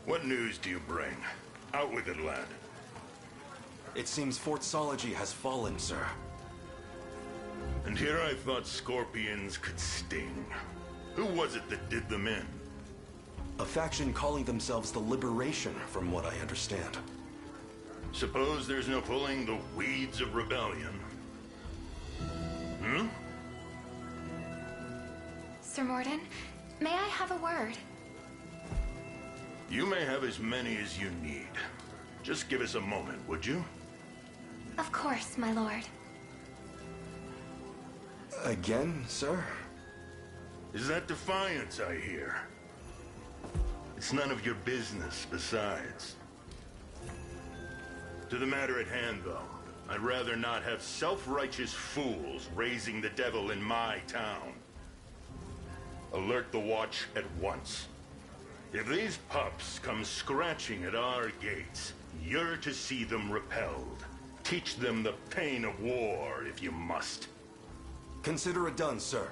D: What news do you bring? Out with it, lad.
R: It seems Fort Sology has fallen, sir.
D: And here I thought scorpions could sting. Who was it that did them in?
R: A faction calling themselves the Liberation, from what I understand.
D: Suppose there's no pulling the weeds of rebellion. Hmm?
J: Sir Morden, may I have a word?
D: You may have as many as you need. Just give us a moment, would you?
J: Of course, my lord.
R: Again, sir?
D: Is that defiance I hear? It's none of your business, besides. To the matter at hand, though, I'd rather not have self-righteous fools raising the devil in my town. Alert the watch at once. If these pups come scratching at our gates, you're to see them repelled. Teach them the pain of war, if you must.
R: Consider it done, sir.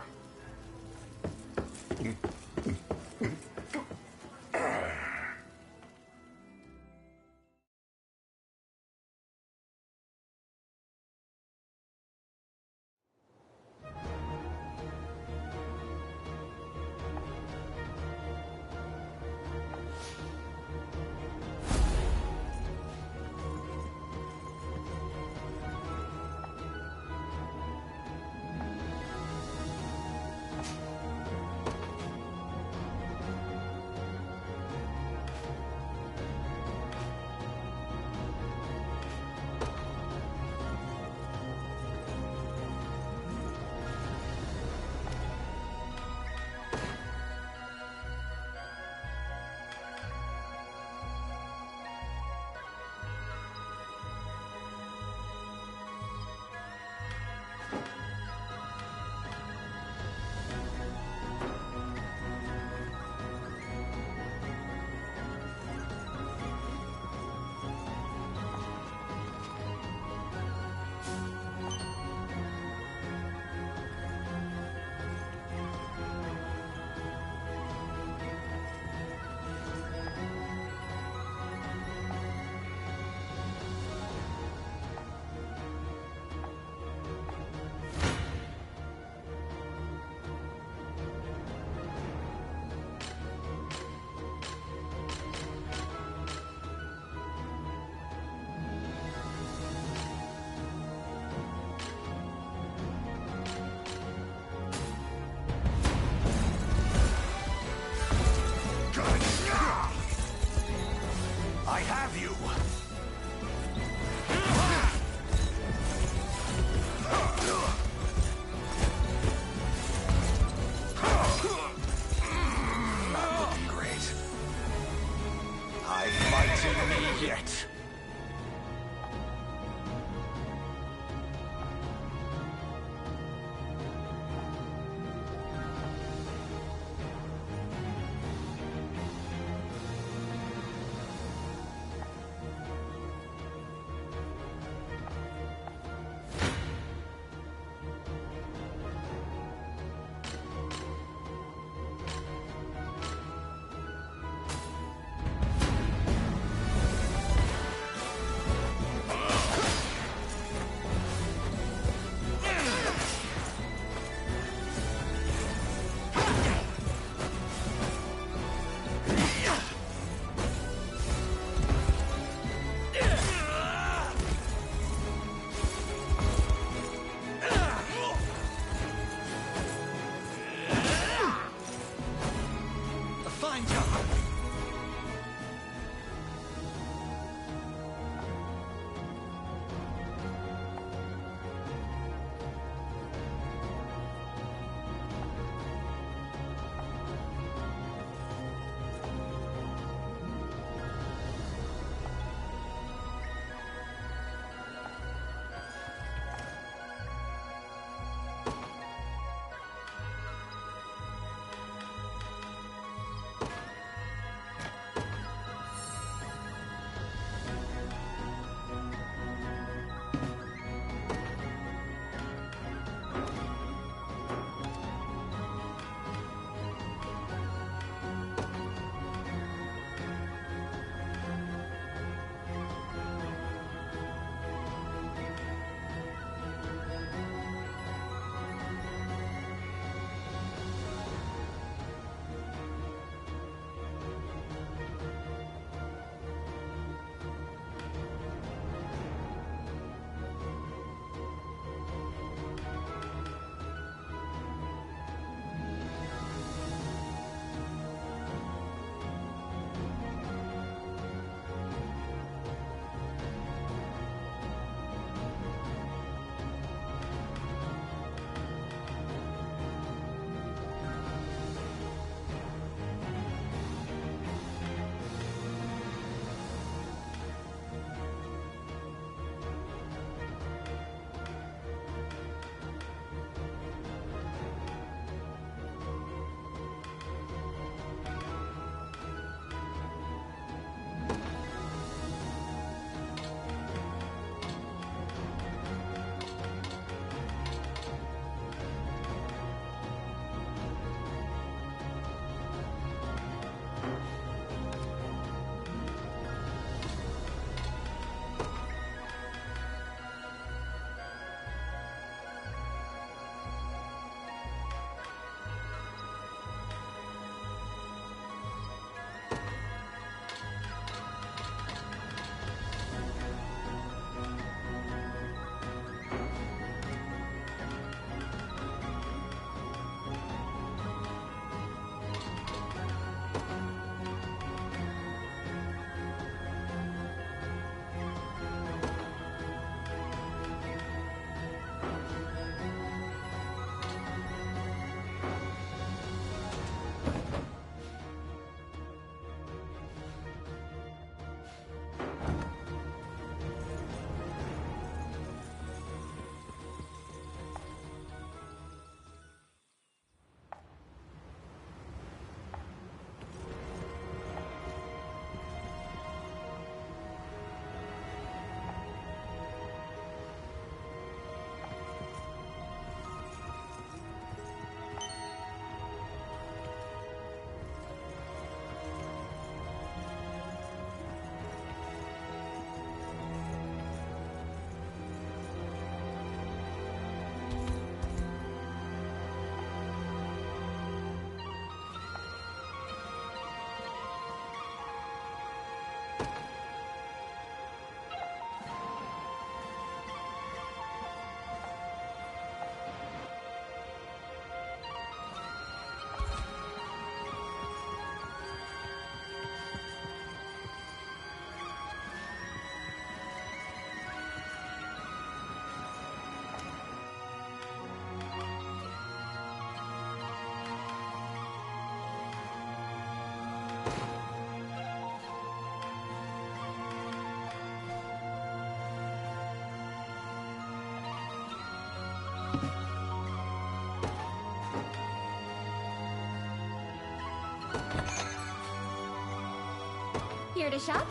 J: Here to shop?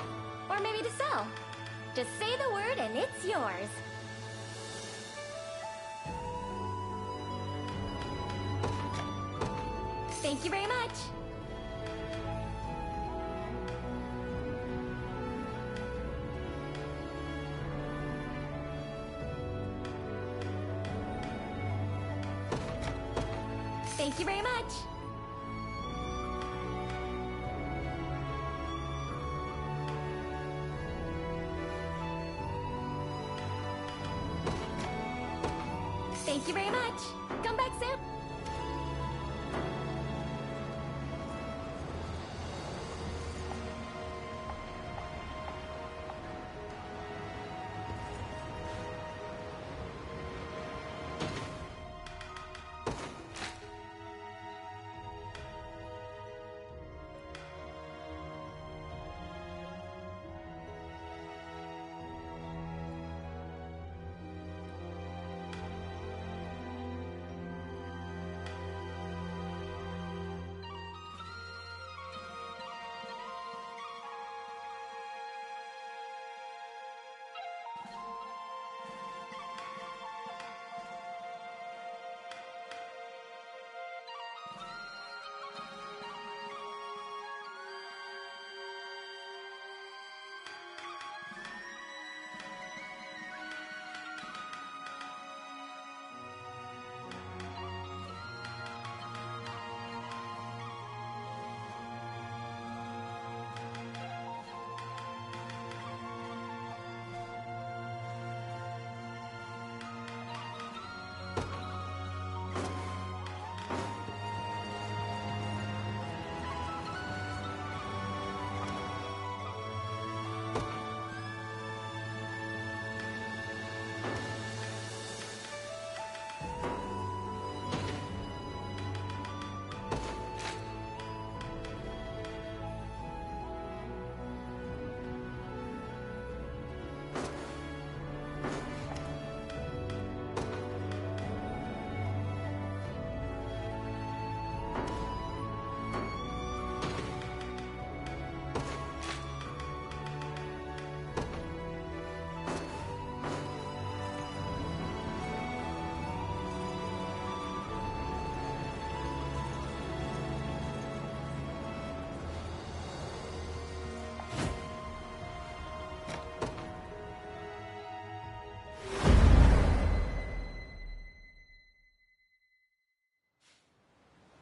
J: Or maybe to sell? Just say the word and it's yours. Thank you very much. Thank you very much. Thank you very much. Come back soon.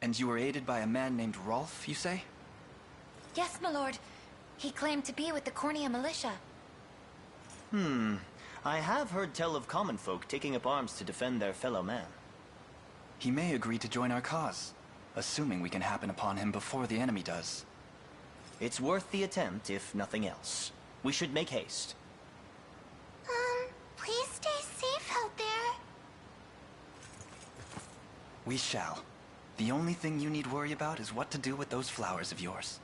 G: And you were aided by a man named Rolf, you say?
B: Yes, my lord. He claimed to be with the Cornea militia.
O: I have heard tell of common folk taking up arms to defend their fellow man.
G: He may agree to join our cause, assuming we can happen upon him before the enemy does.
O: It's worth the attempt, if nothing else. We should make haste.
J: Please stay safe out there.
G: We shall. The only thing you need worry about is what to do with those flowers of yours.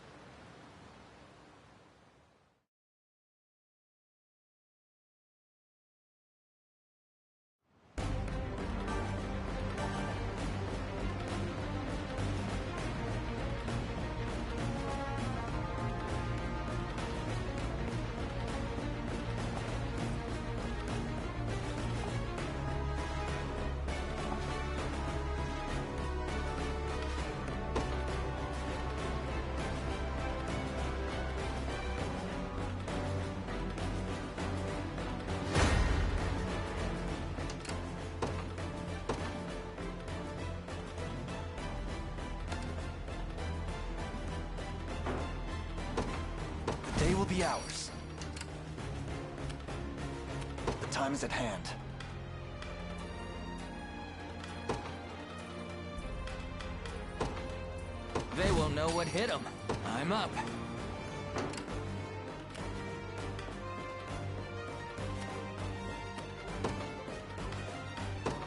G: The day will be ours. The time is at hand.
L: They won't know what hit them. I'm up.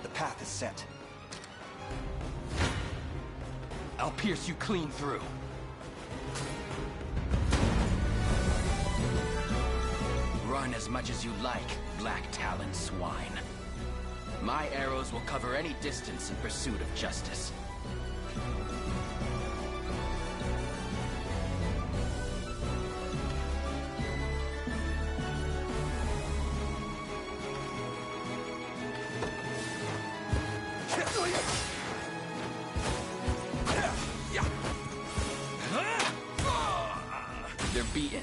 G: The path is set.
L: I'll pierce you clean through. Run as much as you like, Black Talon swine. My arrows will cover any distance in pursuit of justice. beaten.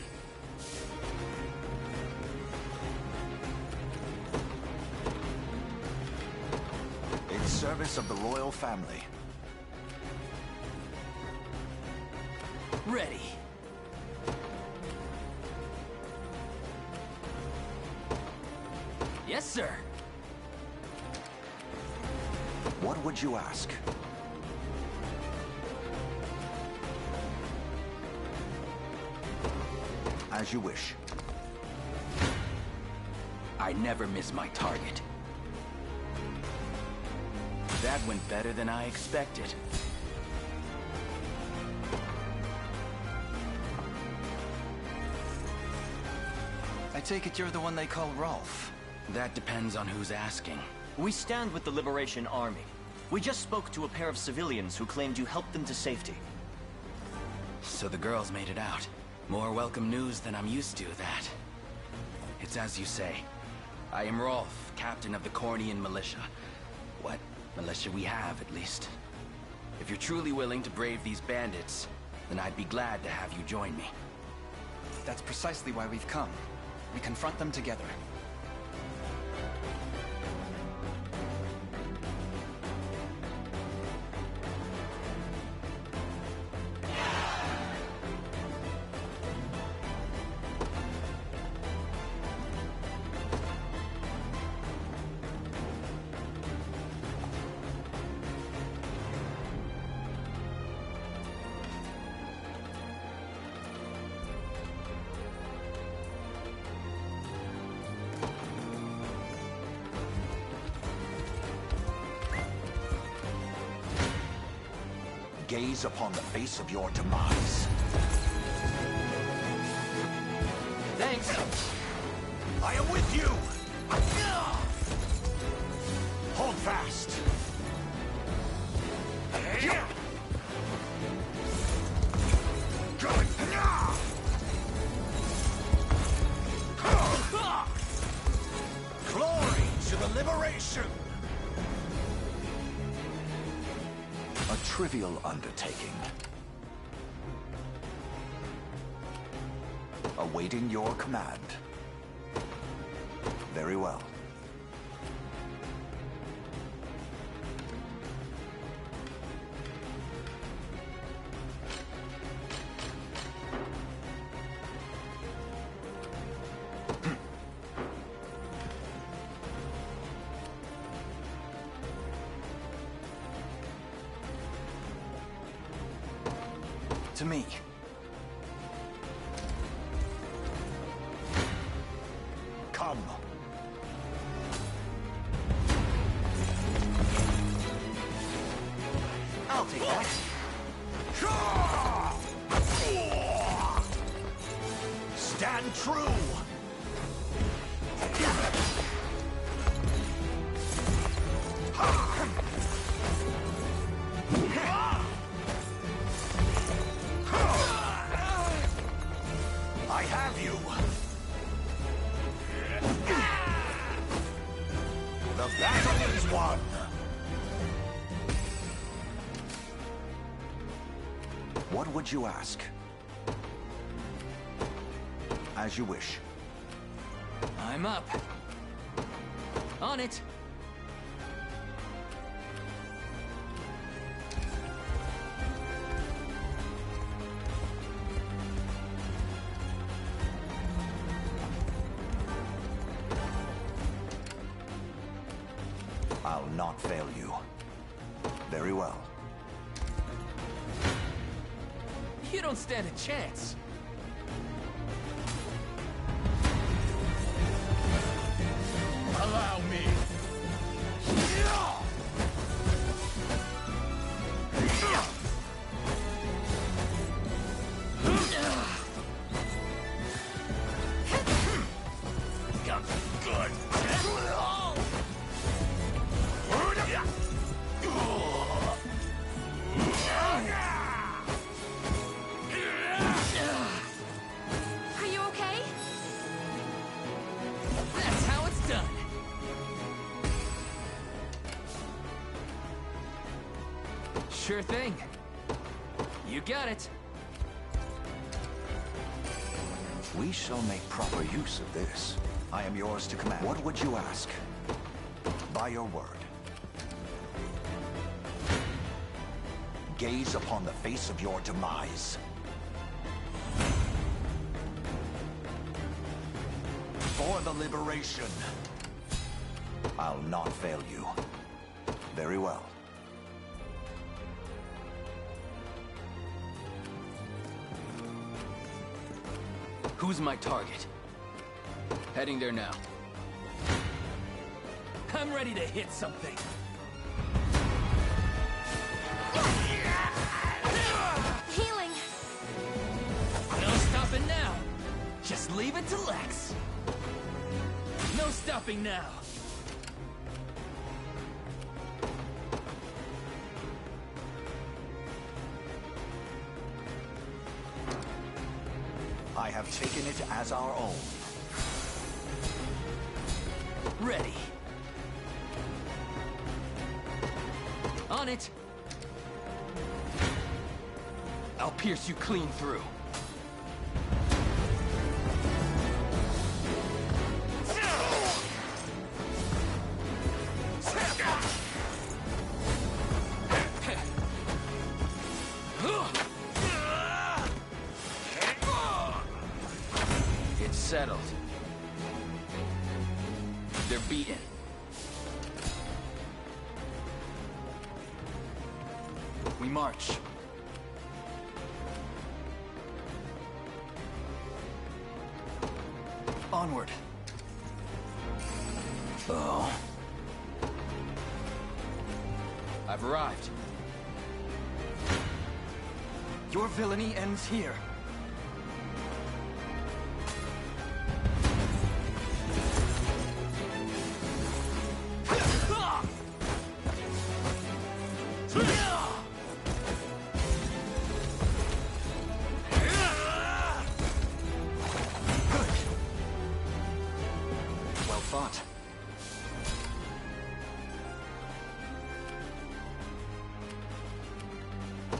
E: In service of the royal family.
L: Ready. Yes, sir.
E: What would you ask? As you wish.
L: I never miss my target. That went better than I expected.
G: I take it you're the one they call Rolf.
L: That depends on who's asking.
O: We stand with the Liberation Army. We just spoke to a pair of civilians who claimed you helped them to safety.
L: So the girls made it out. More welcome news than I'm used to, that. It's as you say. I am Rolf, captain of the Cornian militia. What militia we have, at least. If you're truly willing to brave these bandits, then I'd be glad to have you join me.
G: That's precisely why we've come. We confront them together.
E: Gaze upon the face of your demise.
C: Thanks.
E: I am with you! Hold fast! Glory to the liberation! A trivial undertaking. Awaiting your command. Very well.
G: To me.
E: Come.
C: I'll take that.
E: Stand true! I have you! The battle is won! What would you ask? As you wish.
C: I'm up. On it.
E: I'll not fail you. Very well.
C: You don't stand a chance.
Q: Allow me.
C: Good.
M: Are you okay?
C: That's how it's done. Sure thing. You got it.
E: We shall make proper use of this. I am yours to command. What would you ask? By your word. Gaze upon the face of your demise. For the liberation. I'll not fail you. Very well.
L: Who's my target? Heading there now. I'm ready to hit something.
M: Healing!
L: No stopping now. Just leave it to Lex. No stopping now.
E: I have taken it as our own.
L: Ready. On it. I'll pierce you clean through. It's settled. They're beaten. We march. Onward. Oh. I've arrived.
G: Your villainy ends here. Fought.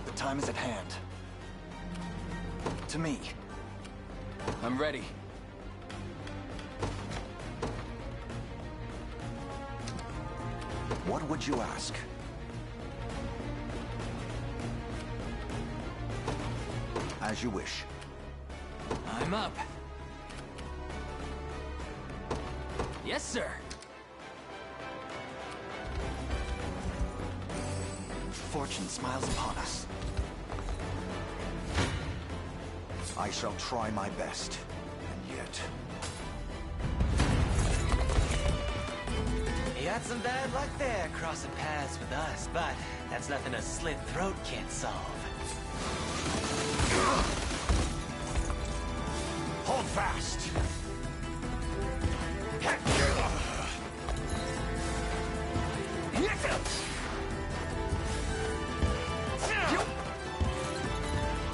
G: The time is at hand. To me.
L: I'm ready.
E: What would you ask? As you wish.
L: I'm up. Yes, sir.
G: Fortune smiles upon us.
E: I shall try my best, and yet...
C: You had some bad luck there, crossing paths with us, but that's nothing a slit throat can't solve.
E: Hold fast!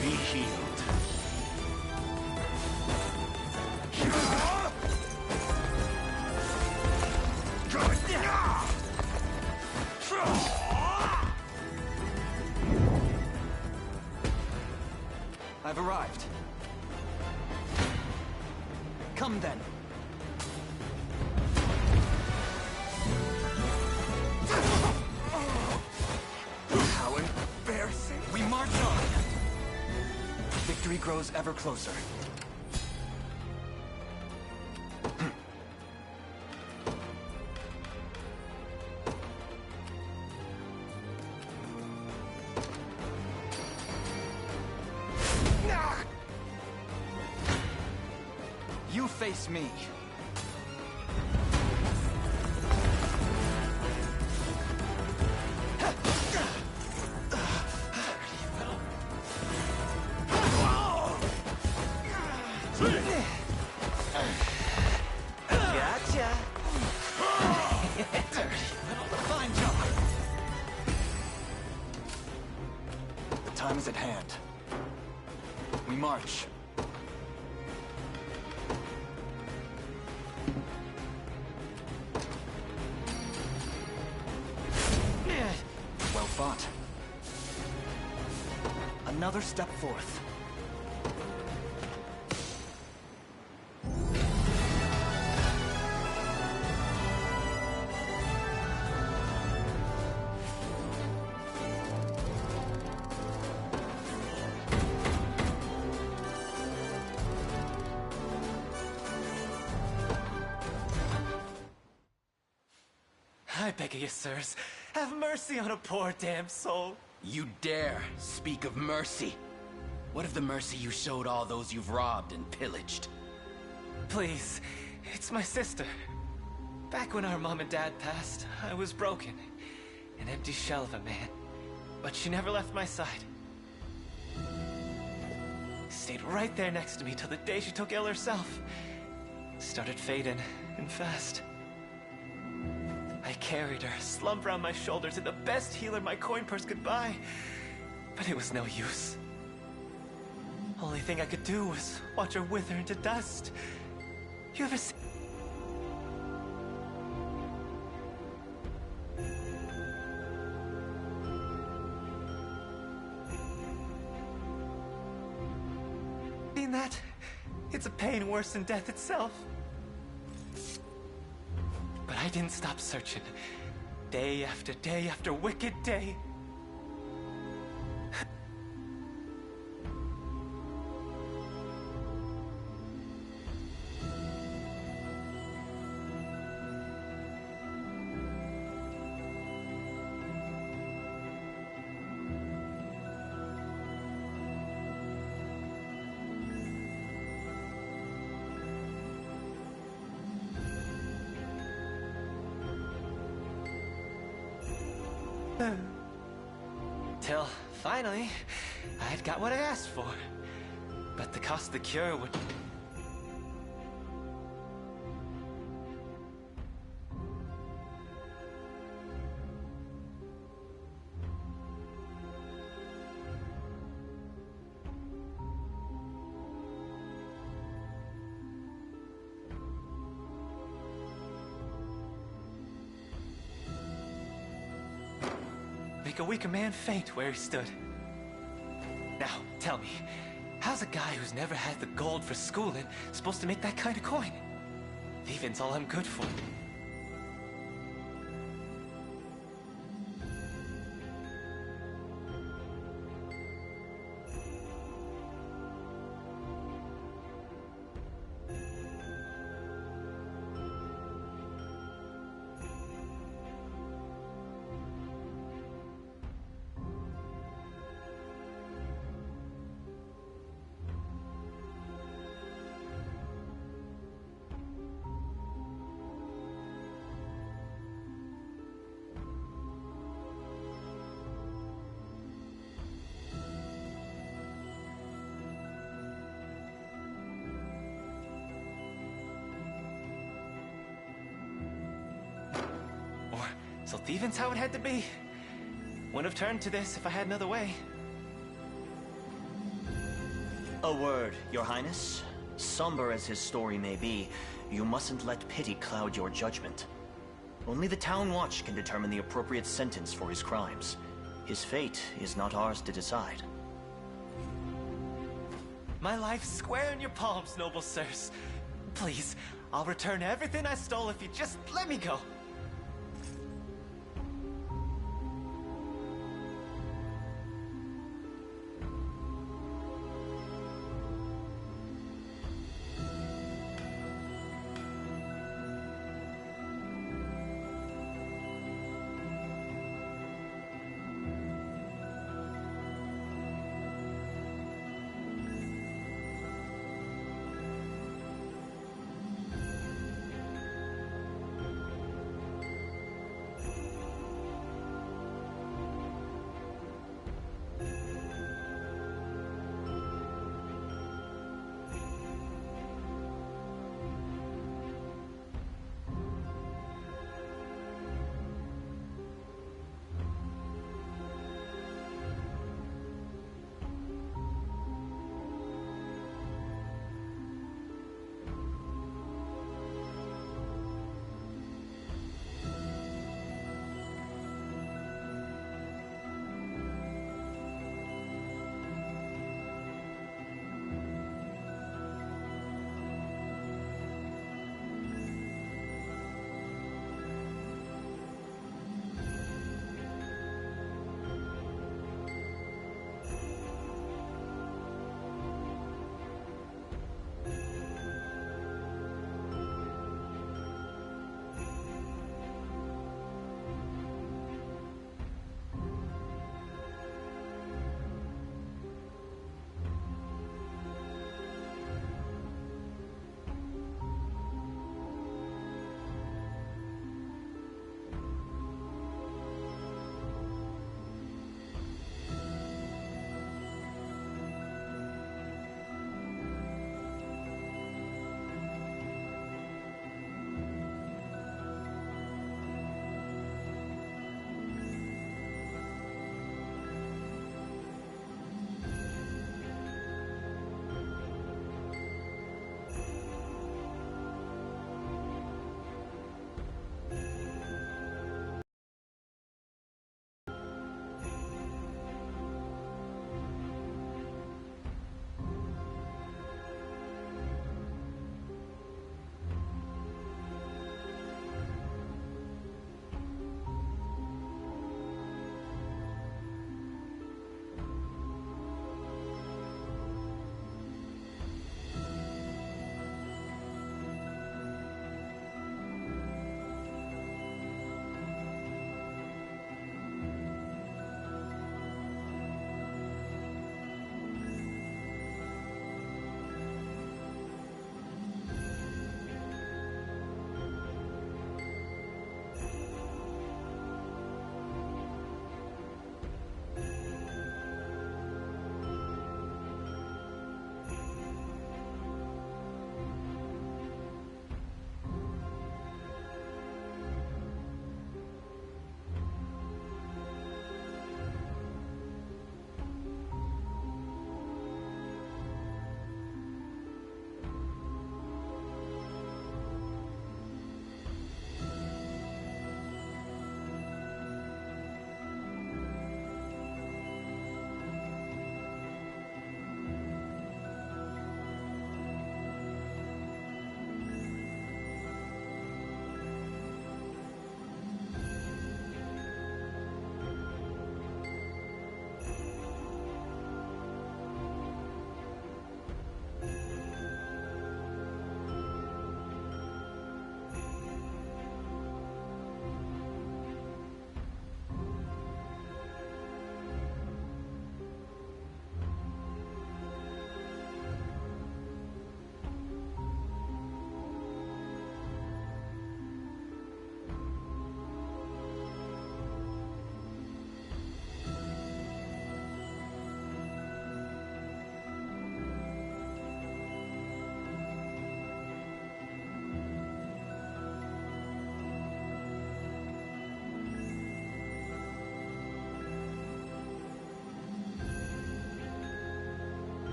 D: Be healed.
G: I've arrived. Come then. How embarrassing. We march on. Victory grows ever closer. You face me.
C: Gotcha.
G: Fine job. The time is at hand. We march. Well fought. Another step forth.
C: beg of you, sirs. Have mercy on a poor damn soul.
L: You dare speak of mercy? What of the mercy you showed all those you've robbed and pillaged?
C: Please, it's my sister. Back when our mom and dad passed, I was broken. An empty shell of a man. But she never left my side. Stayed right there next to me till the day she took ill herself. Started fading, and fast. I carried her, slumped around my shoulders, to the best healer my coin purse could buy. But it was no use. Only thing I could do was watch her wither into dust. You ever seen that? It's a pain worse than death itself. But I didn't stop searching. Day after wicked day. Till, finally, I'd got what I asked for. But the cost of the cure would... make a weaker man faint where he stood. Now, tell me, how's a guy who's never had the gold for schooling supposed to make that kind of coin? Thieving's all I'm good for. So thieving's how it had to be. Wouldn't have turned to this if I had another way.
O: A word, Your Highness. Somber as his story may be, you mustn't let pity cloud your judgment. Only the Town Watch can determine the appropriate sentence for his crimes. His fate is not ours to decide.
C: My life's square in your palms, noble sirs. Please, I'll return everything I stole if you just let me go.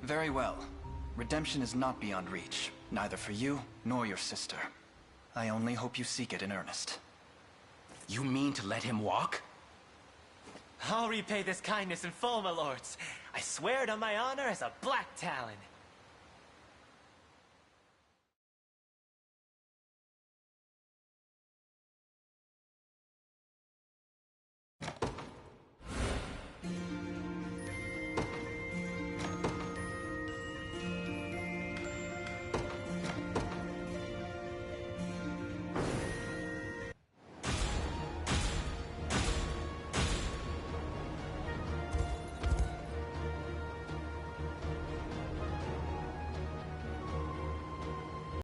G: Very well. Redemption is not beyond reach, neither for you nor your sister. I only hope you seek it in earnest.
L: You mean to let him walk?
C: I'll repay this kindness in full, my lords. I swear it on my honor as a Black Talon.